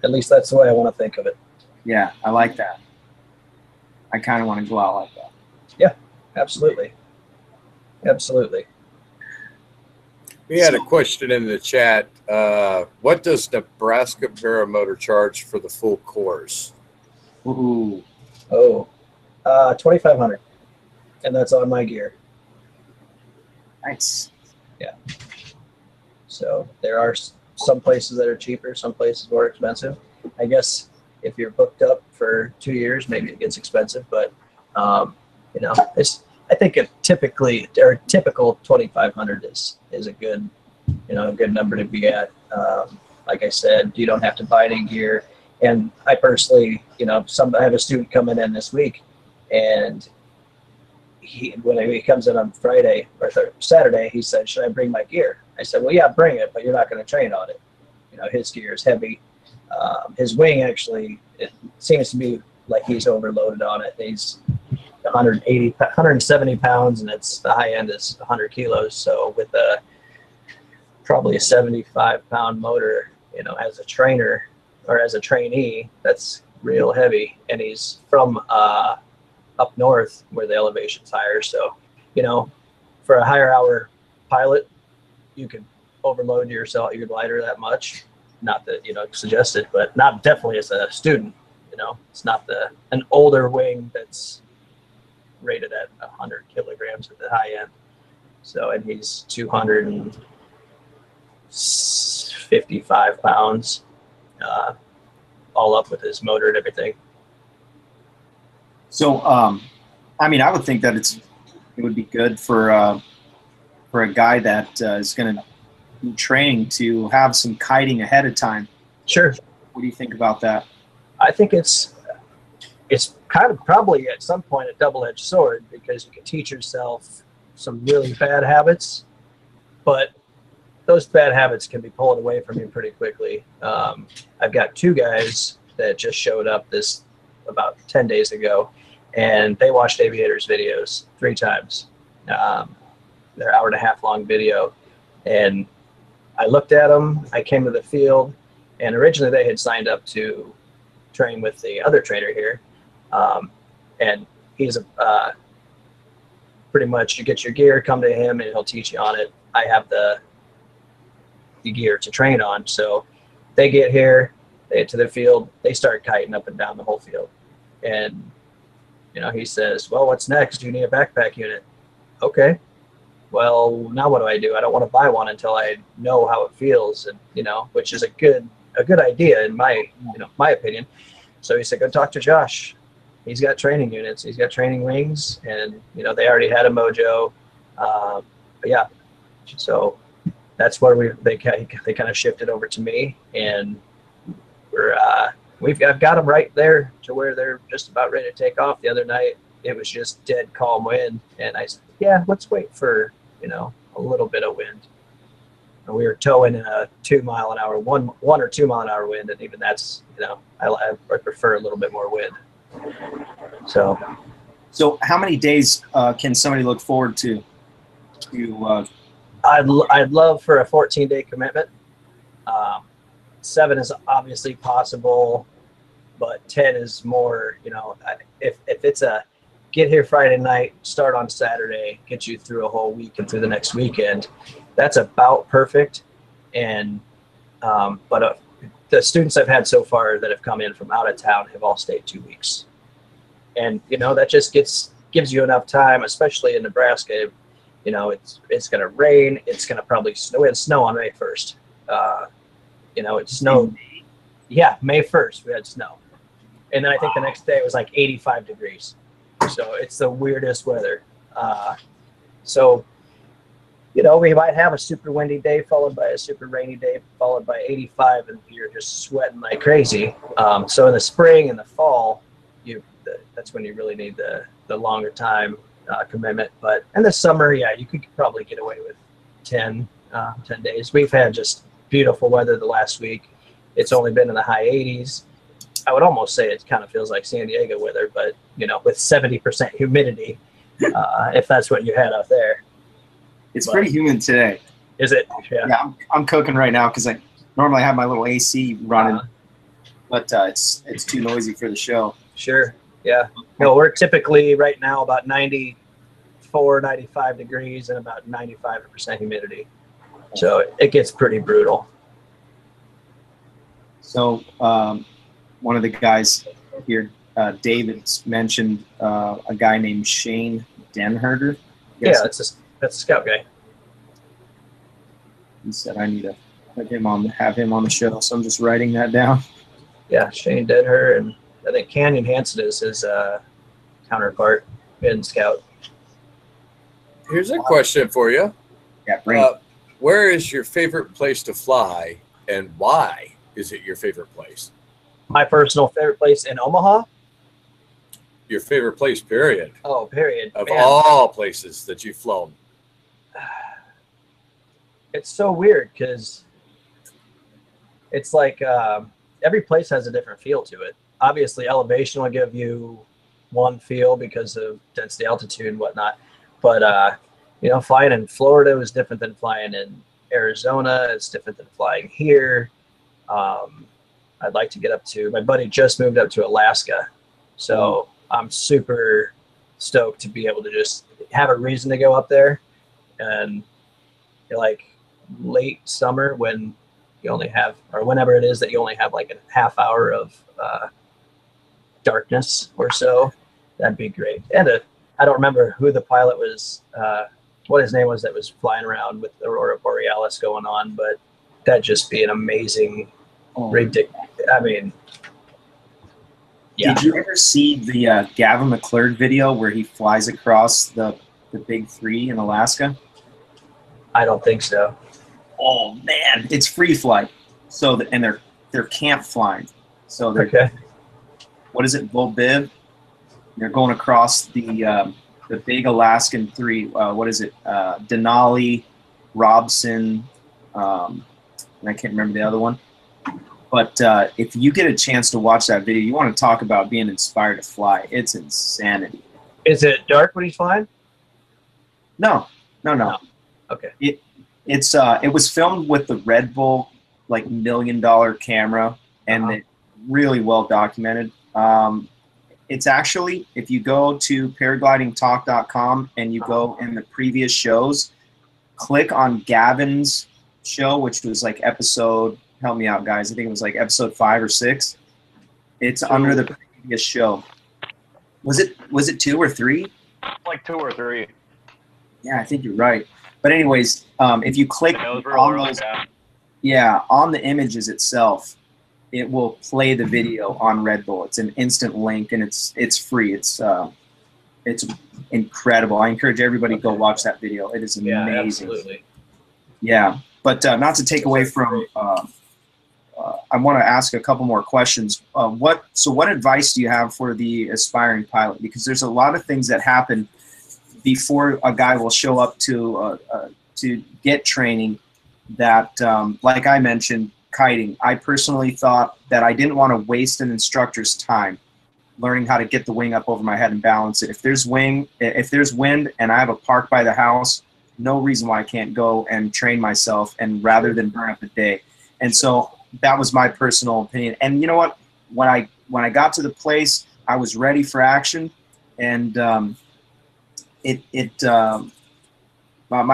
At least that's the way I want to think of it. Yeah, I like that. I kind of want to go out like that. Yeah, absolutely. Absolutely. We had a question in the chat. What does Nebraska Paramotor charge for the full course? Ooh. Oh, 2,500, and that's on my gear. Nice. Yeah. So there are some places that are cheaper, some places more expensive. I guess if you're booked up for 2 years, maybe it gets expensive, but you know, I think a typical 2,500 is a good, you know, a good number to be at. Like I said, you don't have to buy any gear. And I personally, you know, I have a student coming in this week, and when he comes in on Friday or Saturday, he said, "Should I bring my gear?" I said, "Well, yeah, bring it, but you're not going to train on it. You know, his gear is heavy. His wing actually, it seems to be like he's overloaded on it. He's 170 pounds, and the high end is 100 kilos. So with probably a 75-pound motor, you know, as a trainer or as a trainee, that's real heavy. And he's from up north where the elevation's higher. So, you know, for a higher hour pilot, you could overload your glider that much. Not that, you know, suggested, but not definitely as a student. You know, it's not an older wing that's rated at 100 kilograms at the high end. So, and he's 255 pounds, all up with his motor and everything. So, I mean, I would think that it would be good for a guy that is going to be training to have some kiting ahead of time. Sure. What do you think about that? I think it's kind of probably at some point a double-edged sword, because you can teach yourself some really bad habits, but those bad habits can be pulled away from you pretty quickly. I've got 2 guys that just showed up about 10 days ago, and they watched Aviator's videos 3 times. They're hour-and-a-half long video, and I looked at them. I came to the field, and originally they had signed up to train with the other trainer here, and he's pretty much, you get your gear, come to him, and he'll teach you on it. I have the gear to train on. So they get here, they get to the field, they start kiting up and down the whole field. And, you know, he says, "Well, what's next? Do you need a backpack unit?" Okay. Well, now what do? I don't want to buy one until I know how it feels, and, you know, which is a good idea in my opinion. So he said, "Go talk to Josh. He's got training units. He's got training wings," and, you know, they already had a Mojo. But yeah, so that's where they kind of shifted over to me, and I've got them right there to where they're just about ready to take off. The other night, it was just dead calm wind, and I said, "Yeah, let's wait for, you know, a little bit of wind." And we were towing in a 2 mile an hour, one or 2 mile an hour wind, and even that's, you know, I prefer a little bit more wind. So how many days can somebody look forward to? I'd love for a 14-day commitment. 7 is obviously possible, but 10 is more, you know, if it's a get here Friday night, start on Saturday, get you through a whole week and through the next weekend, that's about perfect. And but the students I've had so far that have come in from out of town have all stayed 2 weeks. And, you know, that just gives you enough time, especially in Nebraska. You know, it's going to rain. It's going to probably snow. We had snow on May 1st. You know, it snowed. Yeah, May 1st we had snow. And then I think the next day it was like 85 degrees. So it's the weirdest weather. So, you know, we might have a super windy day followed by a super rainy day followed by 85, and you're just sweating like crazy. So in the spring and the fall, that's when you really need the longer time commitment. But in the summer, yeah, you could probably get away with 10 days. We've had just beautiful weather the last week. It's only been in the high 80s. I would almost say it kind of feels like San Diego weather, but, you know, with 70% humidity, if that's what you had out there. It's pretty humid today. Is it? Yeah. Yeah, I'm cooking right now because I normally have my little AC running, but it's too noisy for the show. Sure. Yeah. No, we're typically right now about 94, 95 degrees and about 95% humidity. So it gets pretty brutal. So one of the guys here, David's mentioned a guy named Shane Denherder. Yeah, that's a scout guy. He said I need to have him on the show, so I'm just writing that down. Yeah, Shane Denher, and I think Canyon Hansen is his counterpart in Scout. Here's a question for you. Yeah, bring it. Where is your favorite place to fly, and why is it your favorite place? My personal favorite place in Omaha? Your favorite place, period. Oh, period. Of Man. all places that you've flown. It's so weird because it's like every place has a different feel to it. Obviously, elevation will give you one feel because of density, altitude, and whatnot. But, you know, flying in Florida was different than flying in Arizona. It's different than flying here. I'd like to get up to, my buddy just moved up to Alaska. So I'm super stoked to be able to just have a reason to go up there. And like late summer when you only have, or whenever it is that you only have like a half hour of darkness or so, that'd be great. And I don't remember who the pilot was, what his name was that was flying around with the Aurora Borealis going on, but that'd just be an amazing, ridiculous. I mean, yeah. Did you ever see the Gavin McClurg video where he flies across the Big Three in Alaska? I don't think so. Oh man, it's free flight. So and they're camp flying. So they're Okay. What is it, Bull Biv? They're going across the big Alaskan three. What is it? Denali, Robson, and I can't remember the other one. But if you get a chance to watch that video, you want to talk about being inspired to fly. It's insanity. Is it dark when he's flying? No. Okay. It was filmed with the Red Bull like $1 million camera, and it really well documented. It's actually, if you go to paraglidingtalk.com and you go in the previous shows, click on Gavin's show, which was like episode, help me out guys, I think it was like episode 5 or 6. It's under the previous show. Was it 2 or 3? Like 2 or 3. Yeah, I think you're right. But anyways, if you click on those, on the images itself, it will play the video on Red Bull. It's an instant link, and it's free. It's incredible. I encourage everybody to go watch that video. It is amazing. Yeah, absolutely. Yeah, but not to take away from. I want to ask a couple more questions. What advice do you have for the aspiring pilot? Because there's a lot of things that happen before a guy will show up to get training. That, like I mentioned, kiting. I personally thought that I didn't want to waste an instructor's time learning how to get the wing up over my head and balance it. If there's wind and I have a park by the house, no reason why I can't go and train myself, and rather than burn up a day. And so that was my personal opinion. And you know what? When I got to the place, I was ready for action, and my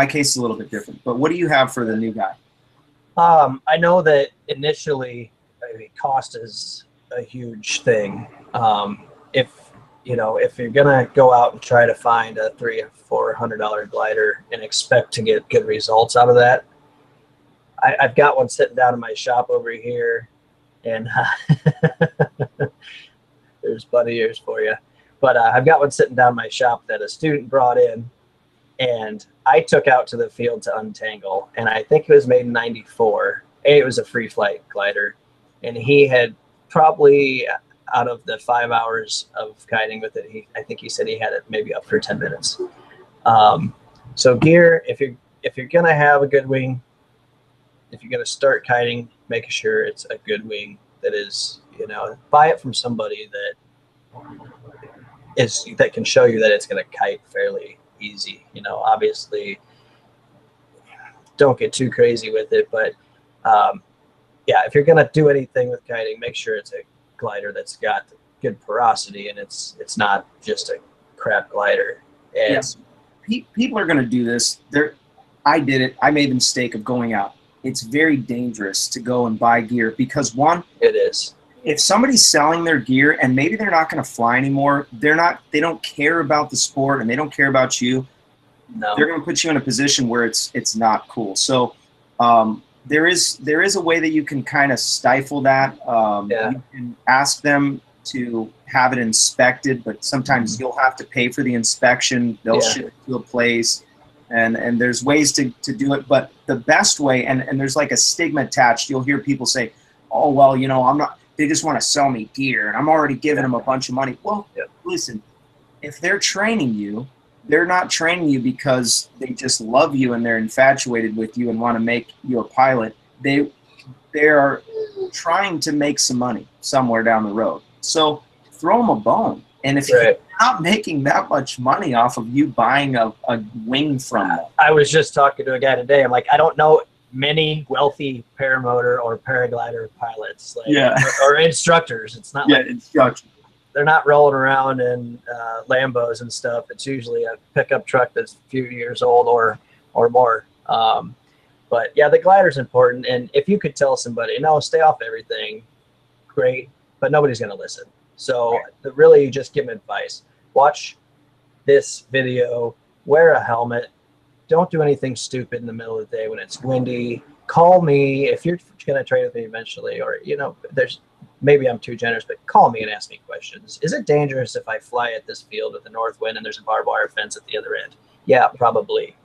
case is a little bit different. But what do you have for the new guy? I know that initially, cost is a huge thing. If you're gonna go out and try to find a $300 or $400 glider and expect to get good results out of that, I've got one sitting down in my shop over here, and there's bunny ears for you. But I've got one sitting down in my shop that a student brought in, and I took out to the field to untangle, and I think it was made in '94. It was a free flight glider, and he had probably, out of the 5 hours of kiting with it, I think he said he had it maybe up for 10 minutes. So gear, if you're gonna have a good wing, if you're gonna start kiting, make sure it's a good wing that is, buy it from somebody that can show you that it's gonna kite fairly easy. Obviously don't get too crazy with it, but if you're gonna do anything with kiting, make sure it's a glider that's got good porosity, and it's not just a crap glider. And yes, people are gonna do this. I did it. I made the mistake of going out. It's very dangerous to go and buy gear because, one, It is. if somebody's selling their gear and maybe they're not going to fly anymore, they don't care about the sport and they don't care about you. No. They're going to put you in a position where it's not cool. So there is a way that you can kind of stifle that. You can ask them to have it inspected, but sometimes you'll have to pay for the inspection. They'll ship it to a place, and there's ways to do it. But the best way, and there's like a stigma attached. You'll hear people say, "Oh, well, you know, I'm not." They just want to sell me gear, and I'm already giving them a bunch of money. Well, listen, if they're training you, they're not training you because they just love you and they're infatuated with you and want to make you a pilot. They are trying to make some money somewhere down the road. So throw them a bone. And if you're not making that much money off of you buying a wing from them. I was just talking to a guy today. I'm like, I don't know many wealthy paramotor or paraglider pilots, or instructors. It's not like instructor. They're not rolling around in Lambos and stuff. It's usually a pickup truck that's a few years old or more. But yeah, the glider's important. And if you could tell somebody, no, stay off everything, great, but nobody's going to listen. So really just give them advice. Watch this video, wear a helmet. Don't do anything stupid in the middle of the day when it's windy. Call me if you're going to train with me eventually, or, you know, maybe I'm too generous, but call me and ask me questions. Is it dangerous if I fly at this field with the north wind and there's a barbed wire fence at the other end? Yeah, probably.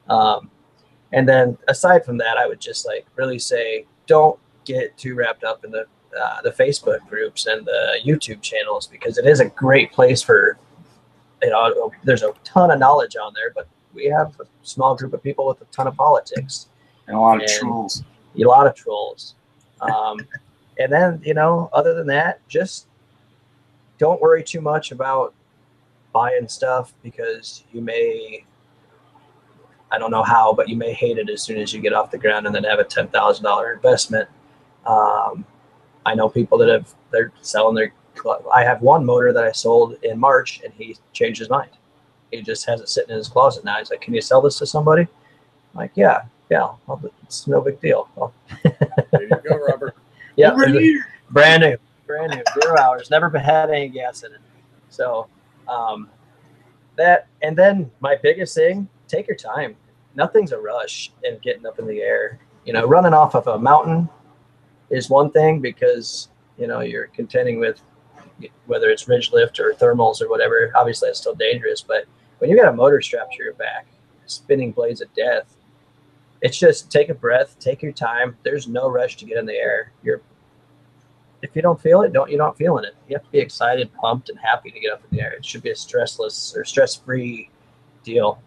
And then aside from that, I would just really say, don't get too wrapped up in the Facebook groups and the YouTube channels, because it is a great place for, there's a ton of knowledge on there, but we have a small group of people with a ton of politics. And a lot of trolls. A lot of trolls. And then, other than that, just don't worry too much about buying stuff, because you may, I don't know how, but you may hate it as soon as you get off the ground and then have a $10,000 investment. I know people that they're selling I have one motor that I sold in March and he changed his mind. He just has it sitting in his closet now. He's like, can you sell this to somebody? I'm like, yeah, it's no big deal. There you go, Robert. Yeah, brand new, 0 hours, never had any gas in it. So that, and then my biggest thing, take your time. Nothing's a rush in getting up in the air. Running off of a mountain is one thing, because you're contending with whether it's ridge lift or thermals or whatever. Obviously it's still dangerous, but when you got a motor strapped to your back, spinning blades of death, it's just take a breath, take your time. There's no rush to get in the air. If you don't feel it, you're not feeling it. You have to be excited, pumped, and happy to get up in the air. It should be a stressless or stress-free deal.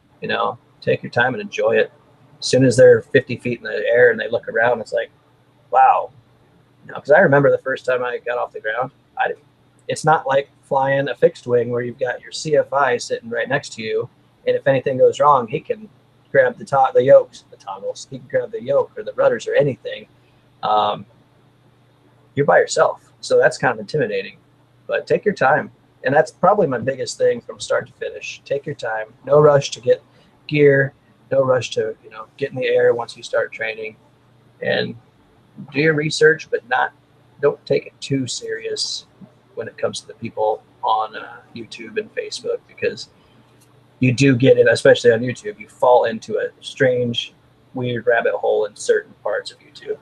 Take your time and enjoy it. As soon as they're 50 feet in the air and they look around, it's like, wow. Because I remember the first time I got off the ground, it's not like flying a fixed wing where you've got your CFI sitting right next to you, and if anything goes wrong, he can grab the yokes, the toggles. He can grab the yoke or the rudders or anything. You're by yourself, so that's kind of intimidating. But take your time, and that's probably my biggest thing from start to finish. Take your time. No rush to get gear. No rush to get in the air once you start training, and do your research, but don't take it too serious when it comes to the people on YouTube and Facebook, because you do get it, especially on YouTube. You fall into a strange, weird rabbit hole in certain parts of YouTube.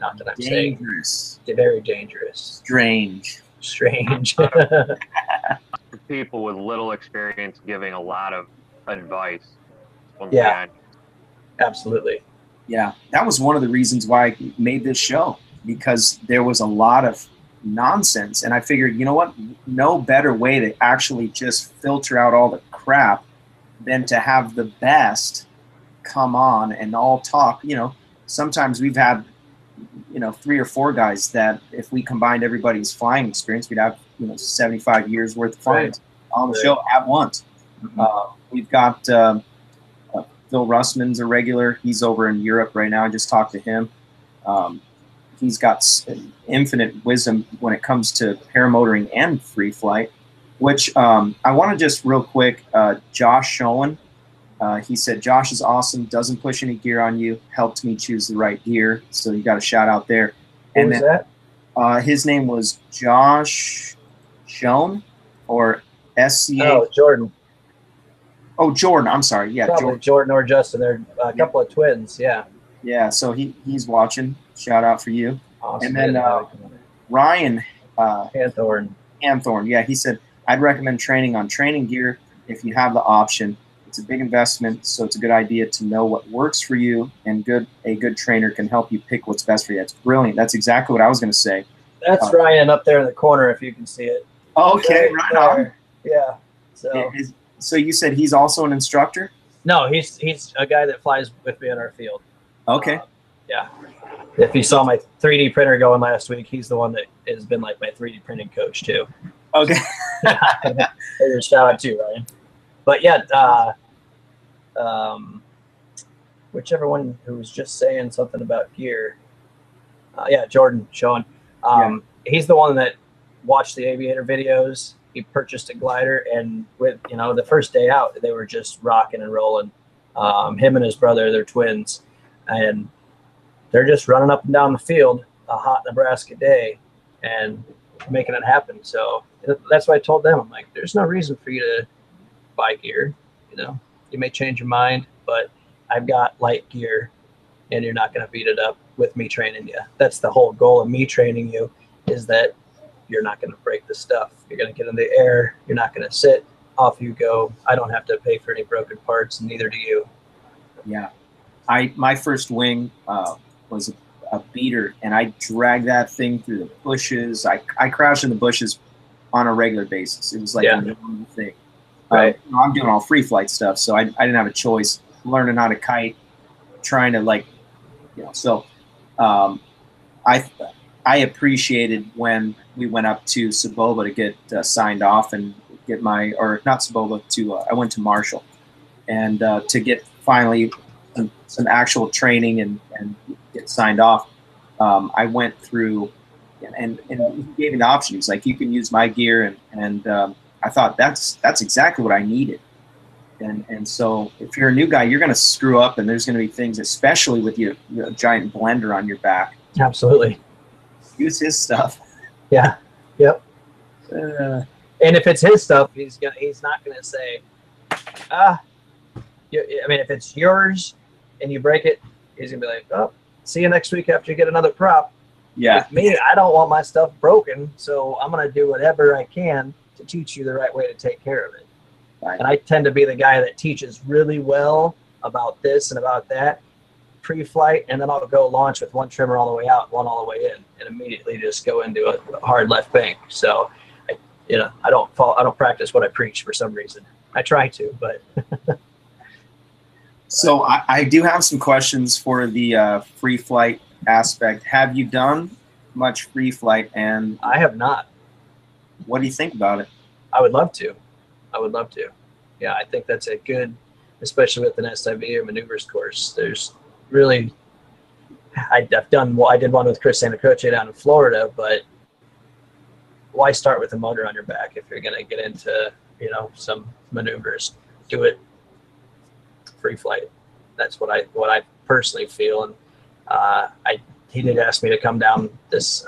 Not that I'm dangerous. Saying very dangerous. Strange. People with little experience giving a lot of advice. Yeah, absolutely. Yeah, that was one of the reasons why I made this show, because there was a lot of nonsense, and I figured, you know what, no better way to actually just filter out all the crap than to have the best come on and all talk. Sometimes we've had 3 or 4 guys that if we combined everybody's flying experience, we'd have 75 years worth of flying on the show at once. We've got Phil Russman's a regular. He's over in Europe right now. I just talked to him. He's got infinite wisdom when it comes to paramotoring and free flight, which I want to just real quick, Josh Boden, He said, Josh is awesome, doesn't push any gear on you, helped me choose the right gear. So you got a shout out there. Who was that? His name was Josh Schoen or SCA. Oh, Jordan. Oh, Jordan. I'm sorry. Yeah, Probably Jordan or Justin. They're a couple of twins. Yeah. Yeah, so he's watching. Shout out for you. Awesome. And then Ryan Hanthorn. Yeah, he said, I'd recommend training on training gear if you have the option. It's a big investment, so it's a good idea to know what works for you, and a good trainer can help you pick what's best for you. That's brilliant. That's exactly what I was going to say. That's Ryan up there in the corner, if you can see it. Okay, right on. Yeah. So you said he's also an instructor? No, he's a guy that flies with me in our field. Okay. Yeah. If you saw my 3D printer going last week, he's the one that has been like my 3D printing coach too. Okay. Shout out to Ryan. But yeah, whichever one who was just saying something about gear. Yeah, Jordan, Sean. He's the one that watched the Aviator videos. He purchased a glider, and with the first day out, they were just rocking and rolling. Him and his brother, they're twins, and they're just running up and down the field a hot Nebraska day and making it happen. So that's why I told them, I'm like, there's no reason for you to buy gear. You may change your mind, but I've got light gear, and you're not going to beat it up with me training you. That's the whole goal of me training you, is that you're not going to break the stuff. You're going to get in the air. You're not going to sit. Off you go. I don't have to pay for any broken parts, and neither do you. Yeah. My first wing was a beater, and I dragged that thing through the bushes. I crashed in the bushes on a regular basis. It was like a normal thing. Right. I'm doing all free flight stuff, so I didn't have a choice. Learning how to kite, trying to so I appreciated when we went up to Saboba to get signed off and get not Saboba, I went to Marshall, and to get finally some actual training and get signed off. I went through and he gave me the option. He's like, you can use my gear, and I thought that's exactly what I needed. And so if you're a new guy, you're going to screw up, and there's going to be things, especially with your giant blender on your back. Absolutely. Use his stuff. Yeah. Yep. And if it's his stuff, he's not going to say, if it's yours and you break it, he's going to be like, oh, see you next week after you get another prop. Yeah. With me, I don't want my stuff broken, so I'm going to do whatever I can to teach you the right way to take care of it. Right. And I tend to be the guy that teaches really well about this and about that pre-flight, and then I'll go launch with one trimmer all the way out, one all the way in, and immediately just go into a hard left bank. So, I don't practice what I preach for some reason. I try to, but. So I do have some questions for the free flight aspect. Have you done much free flight? And I have not. What do you think about it? I would love to. Yeah, I think that's a good, especially with an SIV or maneuvers course. There's really, I did one with Chris Santacoche down in Florida, but why start with a motor on your back if you're going to get into, some maneuvers? Do it free flight. That's what I personally feel. And he did ask me to come down this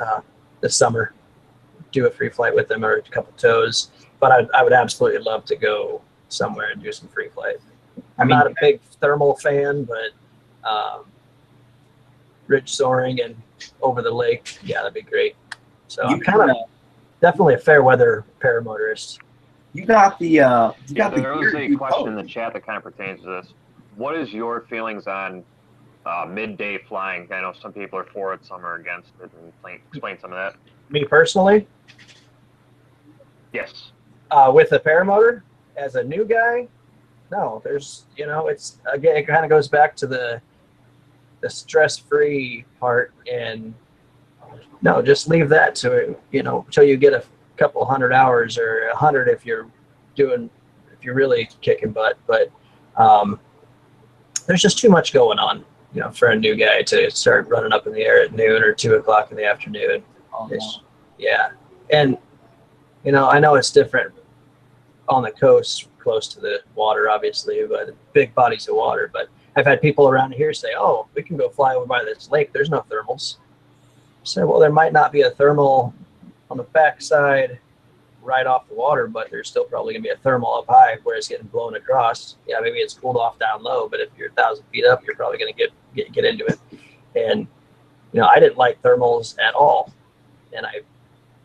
summer, do a free flight with him or a couple tows. But I would absolutely love to go somewhere and do some free flight. I'm not a big thermal fan, but ridge soaring and over the lake, yeah, that'd be great. So I'm kind of definitely a fair weather paramotorist. You got the there was a question in the chat that kind of pertains to this. What is your feelings on midday flying? I know some people are for it, some are against it, and explain some of that. Me personally? Yes. With a paramotor, as a new guy, no. There's, it's again, it kind of goes back to the stress-free part, and no, just leave that to until you get a couple 100 hours or 100 if you're really kicking butt. But there's just too much going on, for a new guy to start running up in the air at noon or 2 o'clock in the afternoon. Oh, no. Yeah, and I know it's different on the coast close to the water, obviously, but big bodies of water. But I've had people around here say, oh, we can go fly over by this lake. There's no thermals. I said, well, there might not be a thermal on the backside right off the water, but there's still probably going to be a thermal up high where it's getting blown across. Yeah, maybe it's cooled off down low, but if you're 1,000 feet up, you're probably going to get into it. And, you know, I didn't like thermals at all. And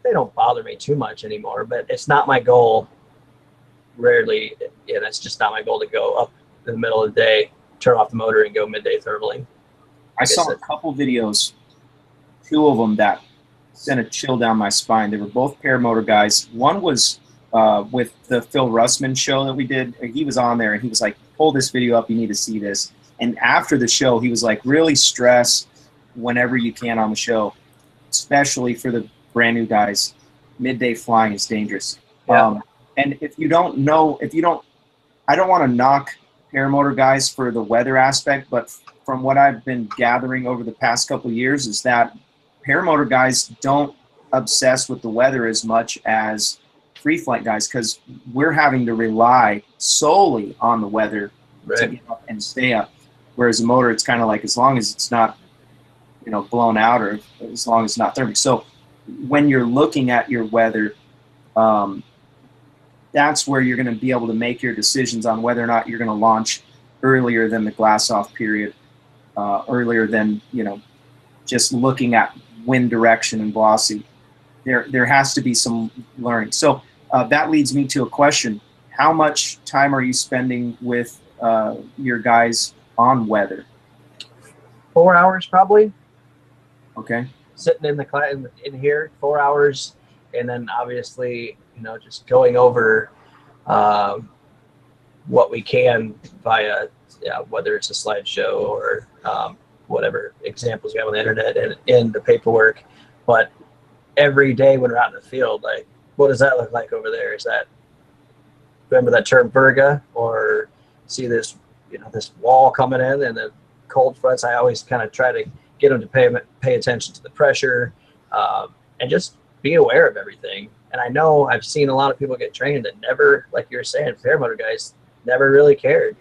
they don't bother me too much anymore, but it's not my goal. Rarely, and it's just not my goal to go up in the middle of the day, turn off the motor, and go midday thermaling. I saw a couple videos, 2 of them that sent a chill down my spine. They were both paramotor guys. One was with the Phil Russman show that we did. He was on there, and he was like, pull this video up. You need to see this. And after the show, he was like, really stress whenever you can on the show, especially for the brand new guys. Midday flying is dangerous. Yeah. And if you don't know, I don't want to knock paramotor guys for the weather aspect, but from what I've been gathering over the past couple of years is that paramotor guys don't obsess with the weather as much as free flight guys, because we're having to rely solely on the weather to get up and stay up. Whereas a motor, it's kind of like, as long as it's not, you know, blown out, or as long as it's not thermic. So when you're looking at your weather, that's where you're going to be able to make your decisions on whether or not you're going to launch earlier than the glass off period, earlier than, you know, just looking at wind direction and velocity. There has to be some learning. So that leads me to a question. How much time are you spending with your guys on weather? 4 hours probably. Okay. Sitting in the class in here, 4 hours, and then obviously, you know, just going over what we can via, whether it's a slideshow or whatever examples we have on the internet and in the paperwork. But every day when we're out in the field, like, what does that look like over there? Is that, remember that term Virga, or see this, you know, this wall coming in and the cold fronts? I always kind of try to get them to pay attention to the pressure and just be aware of everything. And I know I've seen a lot of people get trained that never, like you were saying, paramotor guys never really cared.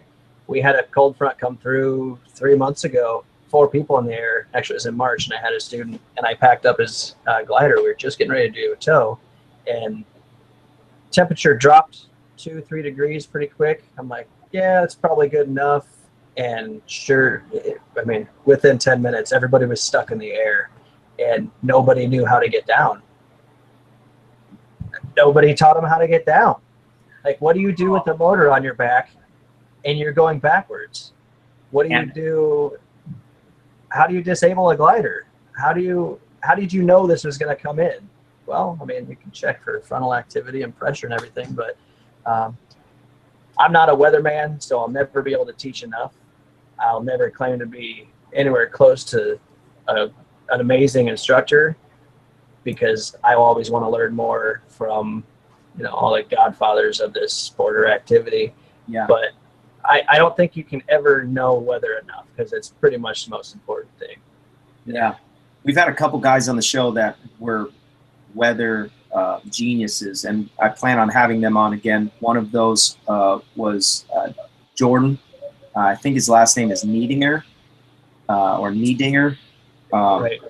We had a cold front come through 3 months ago, 4 people in the air. Actually, it was in March, and I had a student, and I packed up his glider. We were just getting ready to do a tow, and temperature dropped 2-3 degrees pretty quick. I'm like, yeah, it's probably good enough. And sure, I mean, within 10 minutes, everybody was stuck in the air, and nobody knew how to get down. Nobody taught them how to get down. Like, what do you do with the motor on your back and you're going backwards? What do you do? How do you disable a glider? How did you know this was going to come in? Well, I mean, we can check for frontal activity and pressure and everything, but I'm not a weatherman, so I'll never be able to teach enough. I'll never claim to be anywhere close to an amazing instructor, because I always want to learn more from, you know, all the godfathers of this sport or activity. Yeah. But I don't think you can ever know weather enough, because it's pretty much the most important thing. Yeah. We've had a couple guys on the show that were weather geniuses, and I plan on having them on again. One of those was Jordan. I think his last name is Niedinger, or Niedinger. Right.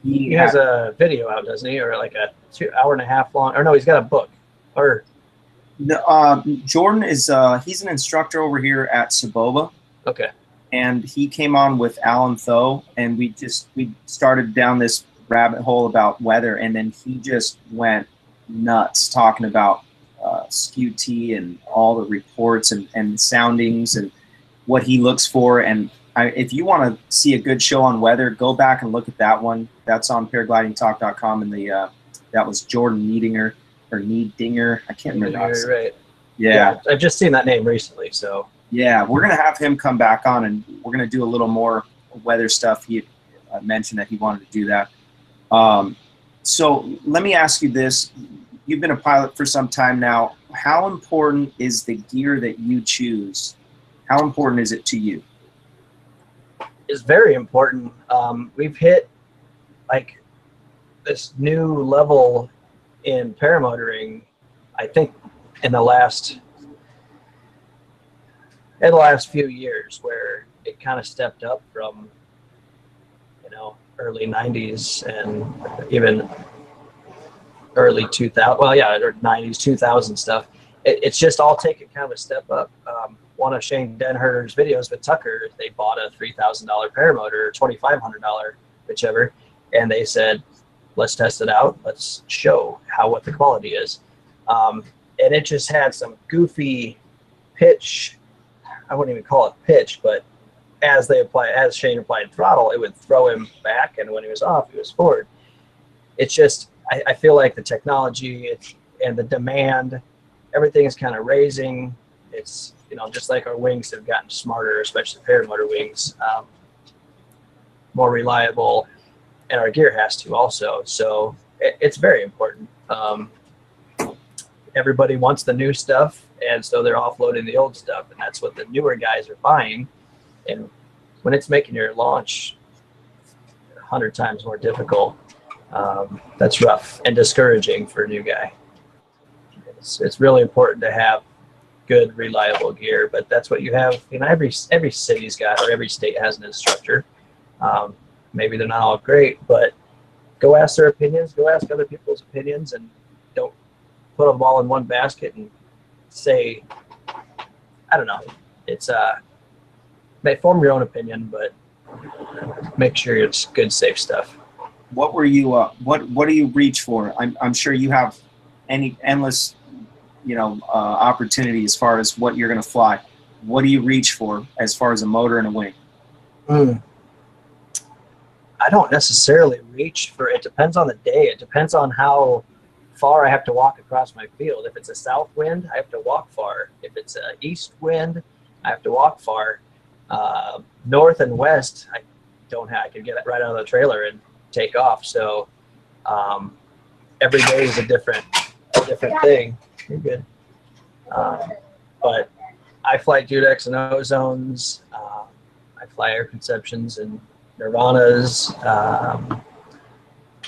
He has a video out, doesn't he? Or like a 2 hour and a half long, or no, he's got a book. Or no, Jordan is he's an instructor over here at Saboba. Okay. And he came on with Alan Tho, and we started down this rabbit hole about weather, and then he just went nuts talking about SKUT and all the reports and soundings and what he looks for. And if you want to see a good show on weather, go back and look at that one. That's on paraglidingtalk.com, and that was Jordan Niedinger, or Niedinger. I can't remember. Right. Yeah. I've just seen that name recently, so. Yeah, we're going to have him come back on, and we're going to do a little more weather stuff. He mentioned that he wanted to do that. So let me ask you this. You've been a pilot for some time now. How important is the gear that you choose? How important is it to you? It's very important. We've hit like this new level in paramotoring, I think, in the last in the last few years where it kind of stepped up from, early 90s and even early 2000, well, yeah, or 90s, 2000 stuff. It's just all taken kind of a step up. One of Shane Denherter's videos with Tucker, they bought a $3,000 paramotor, or $2,500, whichever, and they said, let's test it out. Let's show what the quality is. And it just had some goofy pitch. I wouldn't even call it pitch, but as Shane applied throttle, it would throw him back, and when he was off, he was forward. It's just, I feel like the technology and the demand, everything is kind of raising. It's, just like our wings have gotten smarter, especially paramotor wings, more reliable, and our gear has to also. So it's very important. Everybody wants the new stuff, and so they're offloading the old stuff, and that's what the newer guys are buying. And when it's making your launch 100 times more difficult, that's rough and discouraging for a new guy. It's really important to have good, reliable gear, but that's what you have. Every city's got, or every state has an instructor. Maybe they're not all great, but go ask their opinions, go ask other people's opinions, and don't put them all in one basket and say, I don't know. It's form your own opinion, but make sure it's good, safe stuff. What were you? What do you reach for? I'm sure you have endless, opportunity as far as what you're going to fly. What do you reach for as far as a motor and a wing? I don't necessarily reach for. It depends on the day. It depends on how far I have to walk across my field. If it's a south wind, I have to walk far. If it's an east wind, I have to walk far. North and west, I can get it right out of the trailer and take off. So every day is a different thing. You're good. But I fly Judex and Ozones. I fly Air Conceptions and Nirvanas.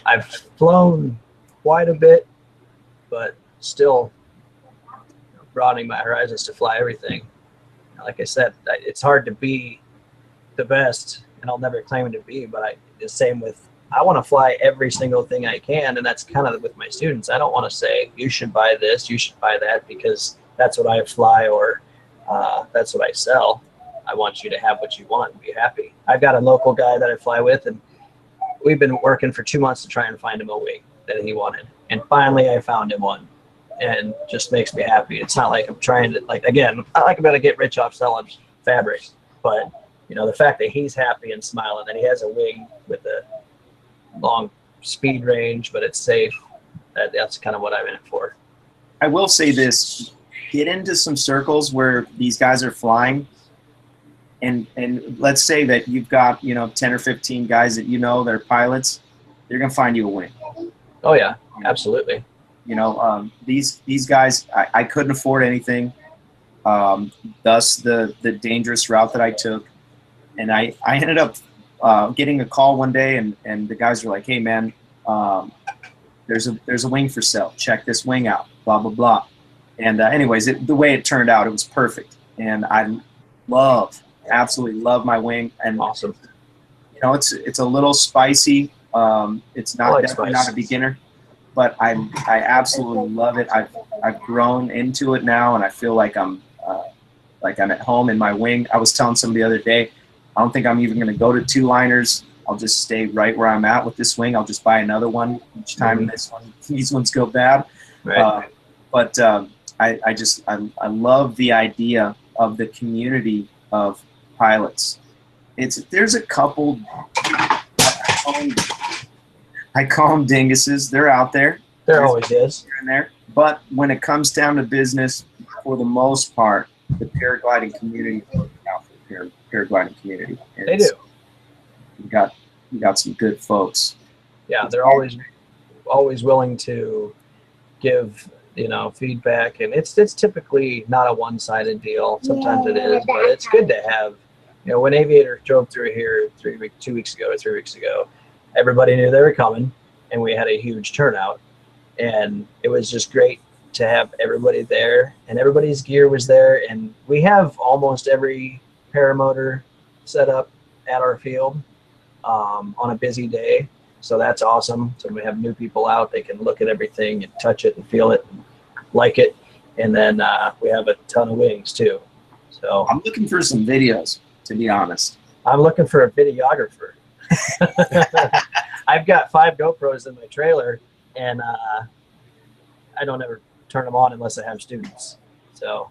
I've flown quite a bit, but still broadening my horizons to fly everything. Like I said, it's hard to be the best, and I'll never claim to be, but the same with, I want to fly every single thing I can, and that's kind of with my students. I don't want to say, you should buy this, you should buy that, because that's what I fly, or that's what I sell. I want you to have what you want and be happy. I've got a local guy that I fly with, and we've been working for 2 months to try and find him a wing that he wanted. And finally I found him one, and just makes me happy. It's not like I'm trying to, again, not like I'm going to get rich off selling fabric, but the fact that he's happy and smiling, that he has a wing with a long speed range, but it's safe, that's kind of what I'm in it for. I will say this, get into some circles where these guys are flying, and let's say that you've got 10 or 15 guys that that are pilots. They're gonna find you a wing. Oh yeah, absolutely. These guys, I couldn't afford anything, thus the dangerous route that I took, and I ended up getting a call one day, and the guys were like, hey man, there's a wing for sale, check this wing out, blah blah blah. And anyways, the way it turned out, it was perfect, and I absolutely love my wing. And awesome. It's a little spicy. It's not definitely not a beginner, but I absolutely love it. I've grown into it now, and I feel like I'm at home in my wing. I was telling somebody the other day, I don't think I'm even going to go to two liners. I'll just stay right where I'm at with this wing. I'll just buy another one each time these ones go bad. Right. But I love the idea of the community of pilots. There's a couple, I call them dinguses. They're out there. There always is. Here and there. But when it comes down to business, for the most part, the paragliding community is looking out for the paragliding community. They do. You got some good folks. Yeah, they're always willing to give feedback, and it's typically not a one-sided deal. Sometimes it is, but it's good to have. When Aviator drove through here 2 weeks ago or 3 weeks ago, everybody knew they were coming, and we had a huge turnout, and it was just great to have everybody there, and everybody's gear was there, and we have almost every paramotor set up at our field on a busy day. So that's awesome. So we have new people out, they can look at everything and touch it and feel it and like it. And then we have a ton of wings too. So I'm looking for some videos, to be honest. I'm looking for a videographer. I've got 5 GoPros in my trailer, and I don't ever turn them on unless I have students. So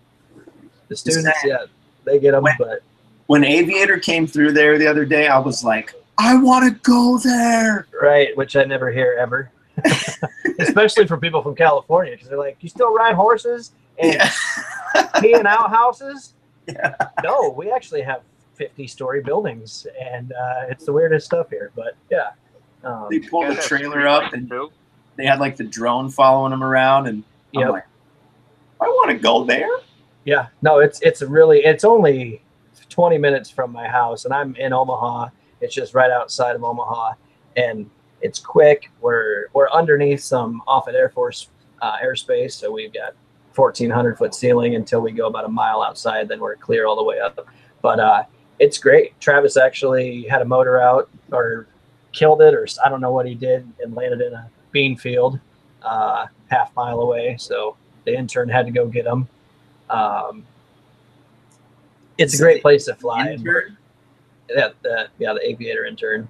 the students, yeah, they get them. But when Aviator came through there the other day, I was like, I want to go there. Right, which I never hear ever. Especially for people from California, because they're like, you still ride horses and pee in outhouses? Yeah. No, we actually have 50-story buildings, and it's the weirdest stuff here. But yeah, they pulled the trailer up, and they had like the drone following them around, and I'm like, I want to go there. Yeah, no, it's only 20 minutes from my house, and I'm in Omaha. It's just right outside of Omaha, and it's quick. We're underneath some Offutt Air Force airspace, so we've got 1,400-foot ceiling until we go about a mile outside. Then we're clear all the way up. But it's great. Travis actually had a motor out, or killed it, or I don't know what he did, and landed in a bean field half mile away. So the intern had to go get him. It's a great place to fly. The Aviator intern.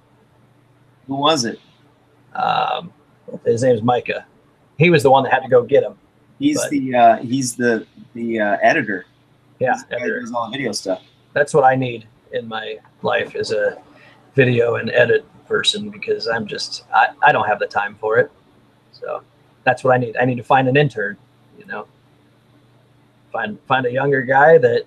Who was it? His name's Micah. He was the one that had to go get him. He's the editor. Yeah, editor. Does all the video stuff. That's what I need in my life, is a video and edit person, because I don't have the time for it. So that's what I need. I need to find an intern. Find a younger guy that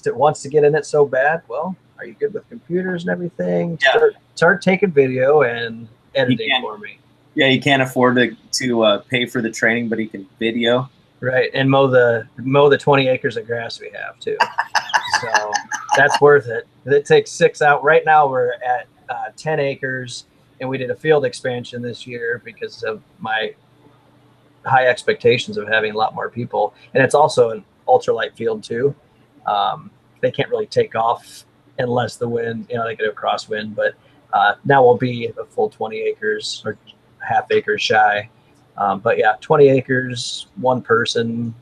wants to get in it so bad. Well, are you good with computers and everything? Yeah. Start taking video and editing for me. Yeah, he can't afford to pay for the training, but he can video. Right, and mow the 20 acres of grass we have too. So that's worth it. It takes 6 out. Right now we're at 10 acres, and we did a field expansion this year because of my high expectations of having a lot more people. And it's also an ultralight field too. They can't really take off unless the wind, they can do a crosswind, but now we'll be a full 20 acres or half acre shy. But yeah, 20 acres, one person,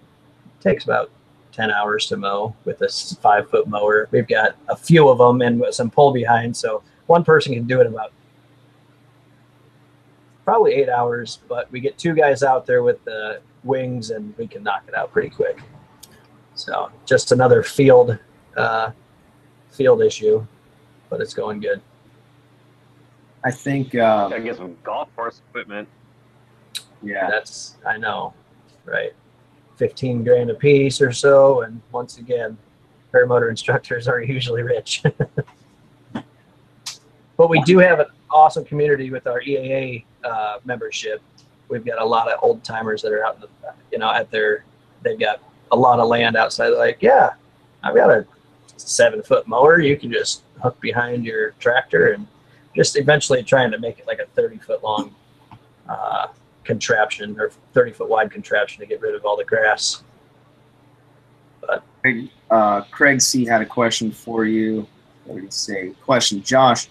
takes about 10 hours to mow with a 5-foot mower. We've got a few of them and some pull behind. So one person can do it about probably 8 hours, but we get 2 guys out there with the wings and we can knock it out pretty quick. So just another field issue, but it's going good. I think gotta get some golf course equipment. Yeah, I know, right? 15 grand a piece or so, and once again, paramotor instructors are usually rich. But we do have an awesome community with our EAA membership. We've got a lot of old timers that are out in the, they've got a lot of land outside. They're like, yeah, I've got a 7-foot mower. You can just hook behind your tractor, and just eventually trying to make it like a 30-foot long contraption, or 30-foot wide contraption, to get rid of all the grass. But Craig C had a question for you. What did he say? Question, Josh,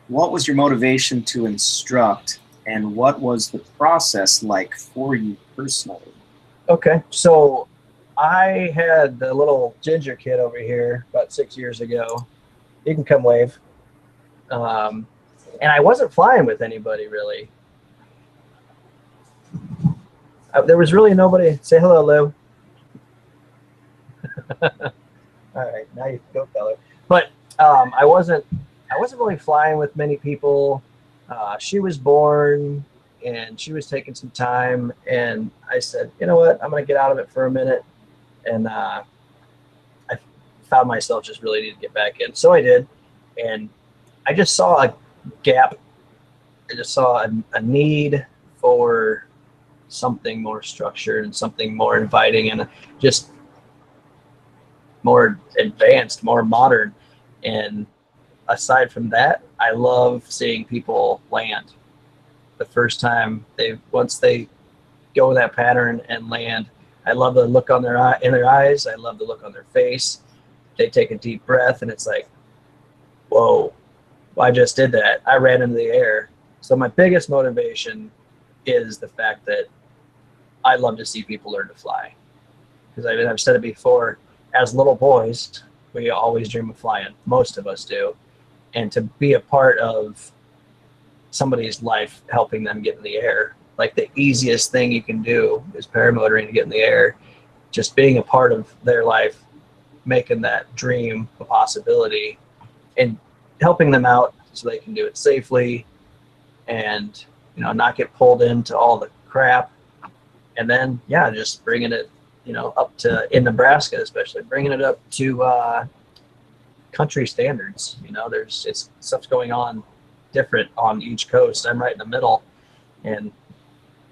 what was your motivation to instruct, and what was the process like for you personally? Okay, so I had the little ginger kid over here about 6 years ago. You can come wave. And I wasn't flying with anybody really. There was really nobody. Say hello, Lou. All right, now you can go, fella. But I wasn't really flying with many people. She was born, and she was taking some time, and I said, you know what, I'm gonna get out of it for a minute. And I found myself just really need to get back in, so I did. And I just saw a gap. I just saw a need for something more structured and something more inviting and just more advanced, more modern. And aside from that, I love seeing people land. The first time once they go in that pattern and land. I love the look on their eye, in their eyes. I love the look on their face. They take a deep breath, and it's like, whoa, I just did that. I ran into the air. So my biggest motivation is the fact that I love to see people learn to fly. Because I've said it before, as little boys, we always dream of flying. Most of us do. And to be a part of somebody's life, helping them get in the air, like the easiest thing you can do is paramotoring to get in the air. Just being a part of their life, making that dream a possibility, and helping them out so they can do it safely and, you know, not get pulled into all the crap. And then, yeah, just bringing it, you know, up to, in Nebraska especially, bringing it up to country standards. You know, it's stuff's going on different on each coast. I'm right in the middle, and,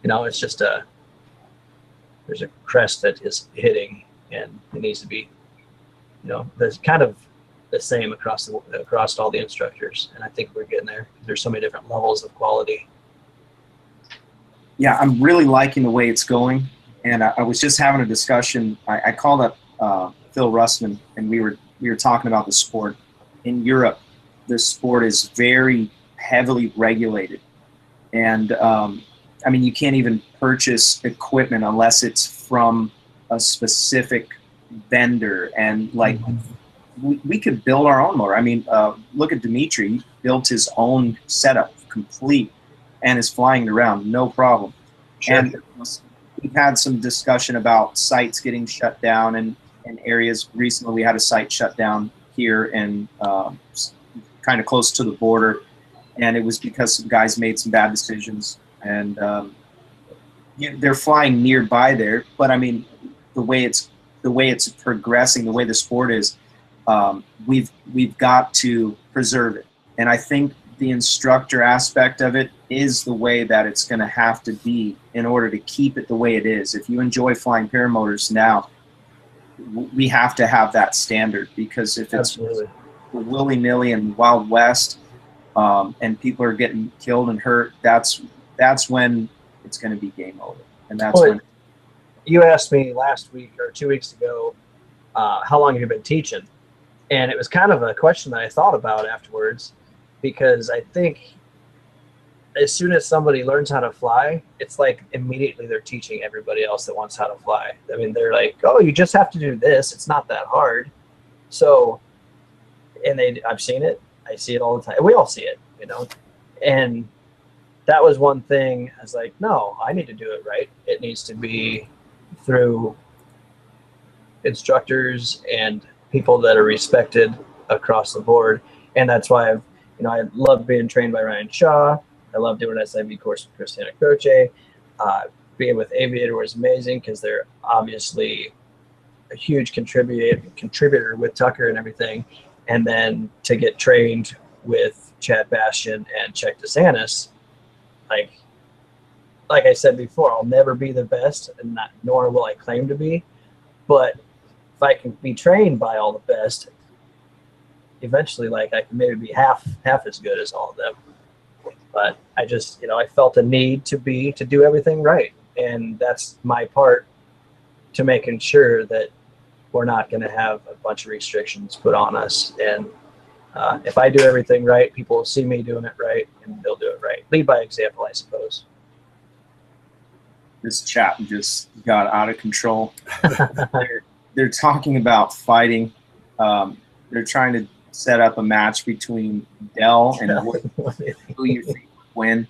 you know, it's just there's a crest that is hitting, and it needs to be, you know, there's kind of the same across all the instructors. And I think we're getting there. There's so many different levels of quality. Yeah, I'm really liking the way it's going. And I was just having a discussion. I called up Phil Russman, and we were talking about the sport. In Europe, the sport is very heavily regulated. And I mean, you can't even purchase equipment unless it's from a specific vendor. And like, we could build our own motor. I mean, look at Dimitri. He built his own setup, complete, and is flying around, no problem. Sure. And we've had some discussion about sites getting shut down in areas. Recently, we had a site shut down here in kind of close to the border, and it was because some guys made some bad decisions. And they're flying nearby there, but I mean, the way it's progressing, the way the sport is, we've got to preserve it. And I think the instructor aspect of it is the way that it's going to have to be in order to keep it the way it is. If you enjoy flying paramotors now, we have to have that standard, because if it's willy-nilly and Wild West, and people are getting killed and hurt, that's when it's going to be game over. And that's when you asked me last week or 2 weeks ago, how long have you been teaching? And it was kind of a question that I thought about afterwards, because I think as soon as somebody learns how to fly, it's like immediately they're teaching everybody else that wants how to fly. I mean, they're like, oh, you just have to do this. It's not that hard. So, and I've seen it. I see it all the time. We all see it, you know. And that was one thing. I was like, no, I need to do it right. It needs to be through instructors and people that are respected across the board. And that's why I love being trained by Ryan Shaw. I love doing an SIV course with Christina Croce. Being with Aviator was amazing, because they're obviously a huge contributor with Tucker and everything. And then to get trained with Chad Bastian and Czech DeSantis, like I said before, I'll never be the best, and nor will I claim to be. But if I can be trained by all the best, eventually, like, I can maybe be half as good as all of them. But I just, I felt a need to do everything right. And that's my part to making sure that we're not going to have a bunch of restrictions put on us. And if I do everything right, people will see me doing it right, and they'll do it right. Lead by example, I suppose. This chat just got out of control. They're talking about fighting. They're trying to set up a match between Dell and Woody. Who you think would win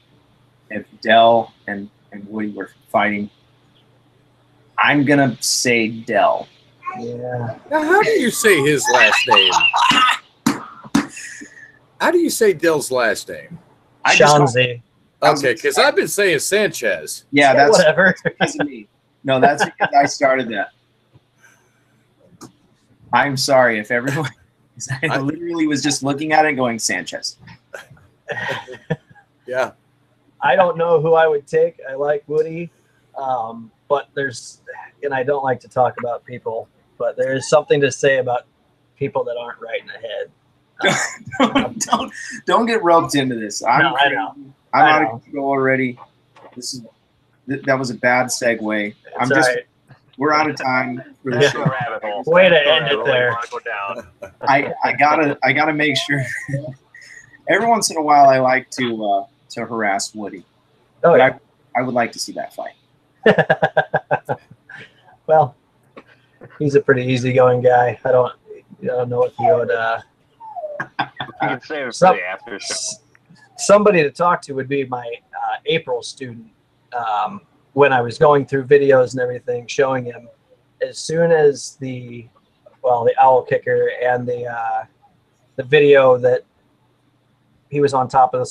if Dell and Woody were fighting? I'm gonna say Dell. Yeah. Now, how do you say his last name? How do you say Dell's last name? Shanzi. Okay, because I've been saying Sanchez. Yeah, that's whatever. Because of me. No, that's because I started that. I'm sorry if everyone. I literally was just looking at it and going Sanchez. Yeah. I don't know who I would take. I like Woody, but and I don't like to talk about people, but there is something to say about people that aren't right in the head. Don't get roped into this. I'm out of control already. that was a bad segue. I'm It's just. all right. We're out of time for the Yeah. show. Rabbit hole. Way to Rabbit end it hole. there. Wanna go down. I gotta make sure. Every once in a while, I like to harass Woody, Oh, but yeah. I would like to see that fight. Well, he's a pretty easygoing guy. I don't know if he would. You can save it for Some- the after show. Somebody to talk to would be my April student. When I was going through videos and everything, showing him, as soon as the owl kicker and the video that he was on top of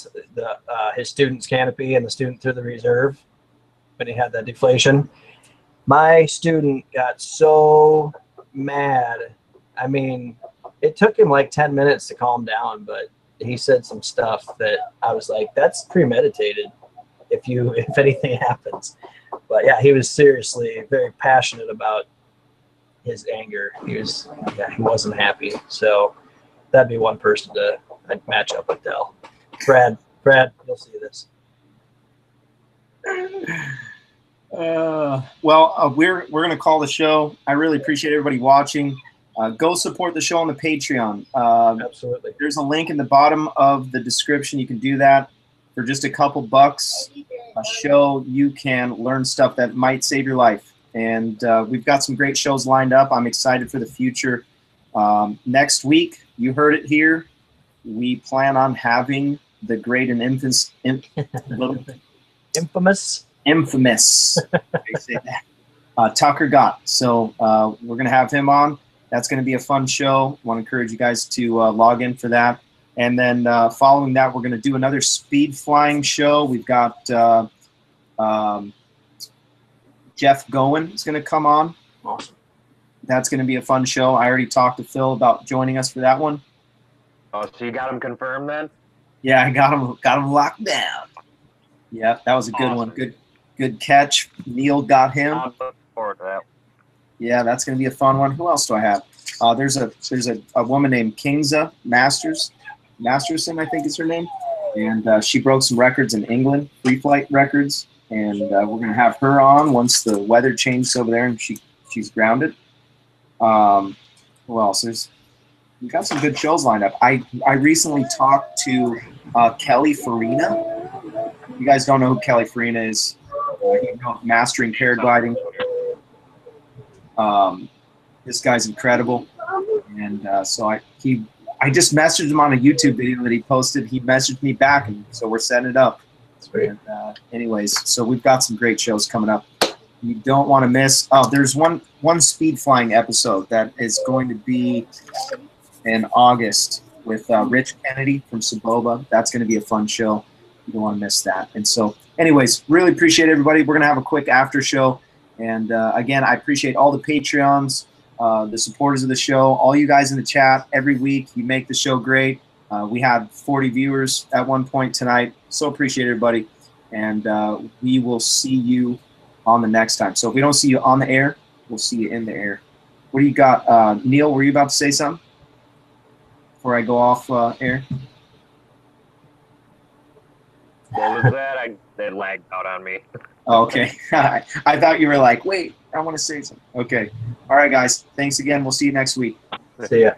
his student's canopy and the student through the reserve when he had that deflation, my student got so mad. I mean, it took him like 10 minutes to calm down, but he said some stuff that I was like, that's premeditated if anything happens. But yeah, he was seriously very passionate about his anger. He wasn't happy. So that'd be one person I'd match up with Dell. Brad, you'll see this. We're gonna call the show. I really appreciate everybody watching. Go support the show on the Patreon. Absolutely. There's a link in the bottom of the description. You can do that for just a couple bucks a show. You can learn stuff that might save your life. And we've got some great shows lined up. I'm excited for the future. Next week, you heard it here. We plan on having the great and infamous. They say that. Tucker Gott. So we're going to have him on. That's going to be a fun show. I want to encourage you guys to log in for that. And then following that, we're going to do another speed flying show. We've got Jeff Gowen is going to come on. Awesome. That's going to be a fun show. I already talked to Phil about joining us for that one. Oh, so you got him confirmed then? Yeah, I got him locked down. Yeah, that was a good one. Good catch. Neil got him. I'm looking forward to that. Yeah, that's going to be a fun one. Who else do I have? There's a woman named Kingza Masterson, I think is her name, and she broke some records in England, free flight records, and we're going to have her on once the weather changes over there and she's grounded. Who else? We've got some good shows lined up. I recently talked to Kelly Farina. You guys don't know who Kelly Farina is. Mastering paragliding. This guy's incredible, and so I just messaged him on a YouTube video that he posted. He messaged me back, and so we're setting it up. That's great. And, anyways, so we've got some great shows coming up. You don't want to miss. Oh, there's one speed flying episode that is going to be in August with Rich Kennedy from Saboba. That's going to be a fun show. You don't want to miss that. And so, anyways, really appreciate everybody. We're going to have a quick after show. And again, I appreciate all the Patreons, the supporters of the show, all you guys in the chat every week. You make the show great. We had 40 viewers at one point tonight. So appreciate everybody. And we will see you on the next time. So if we don't see you on the air, we'll see you in the air. What do you got? Neil, were you about to say something before I go off air? What was that? They lagged out on me. Oh, okay. I thought you were like, wait, I want to say something. Okay. All right, guys. Thanks again. We'll see you next week. See ya.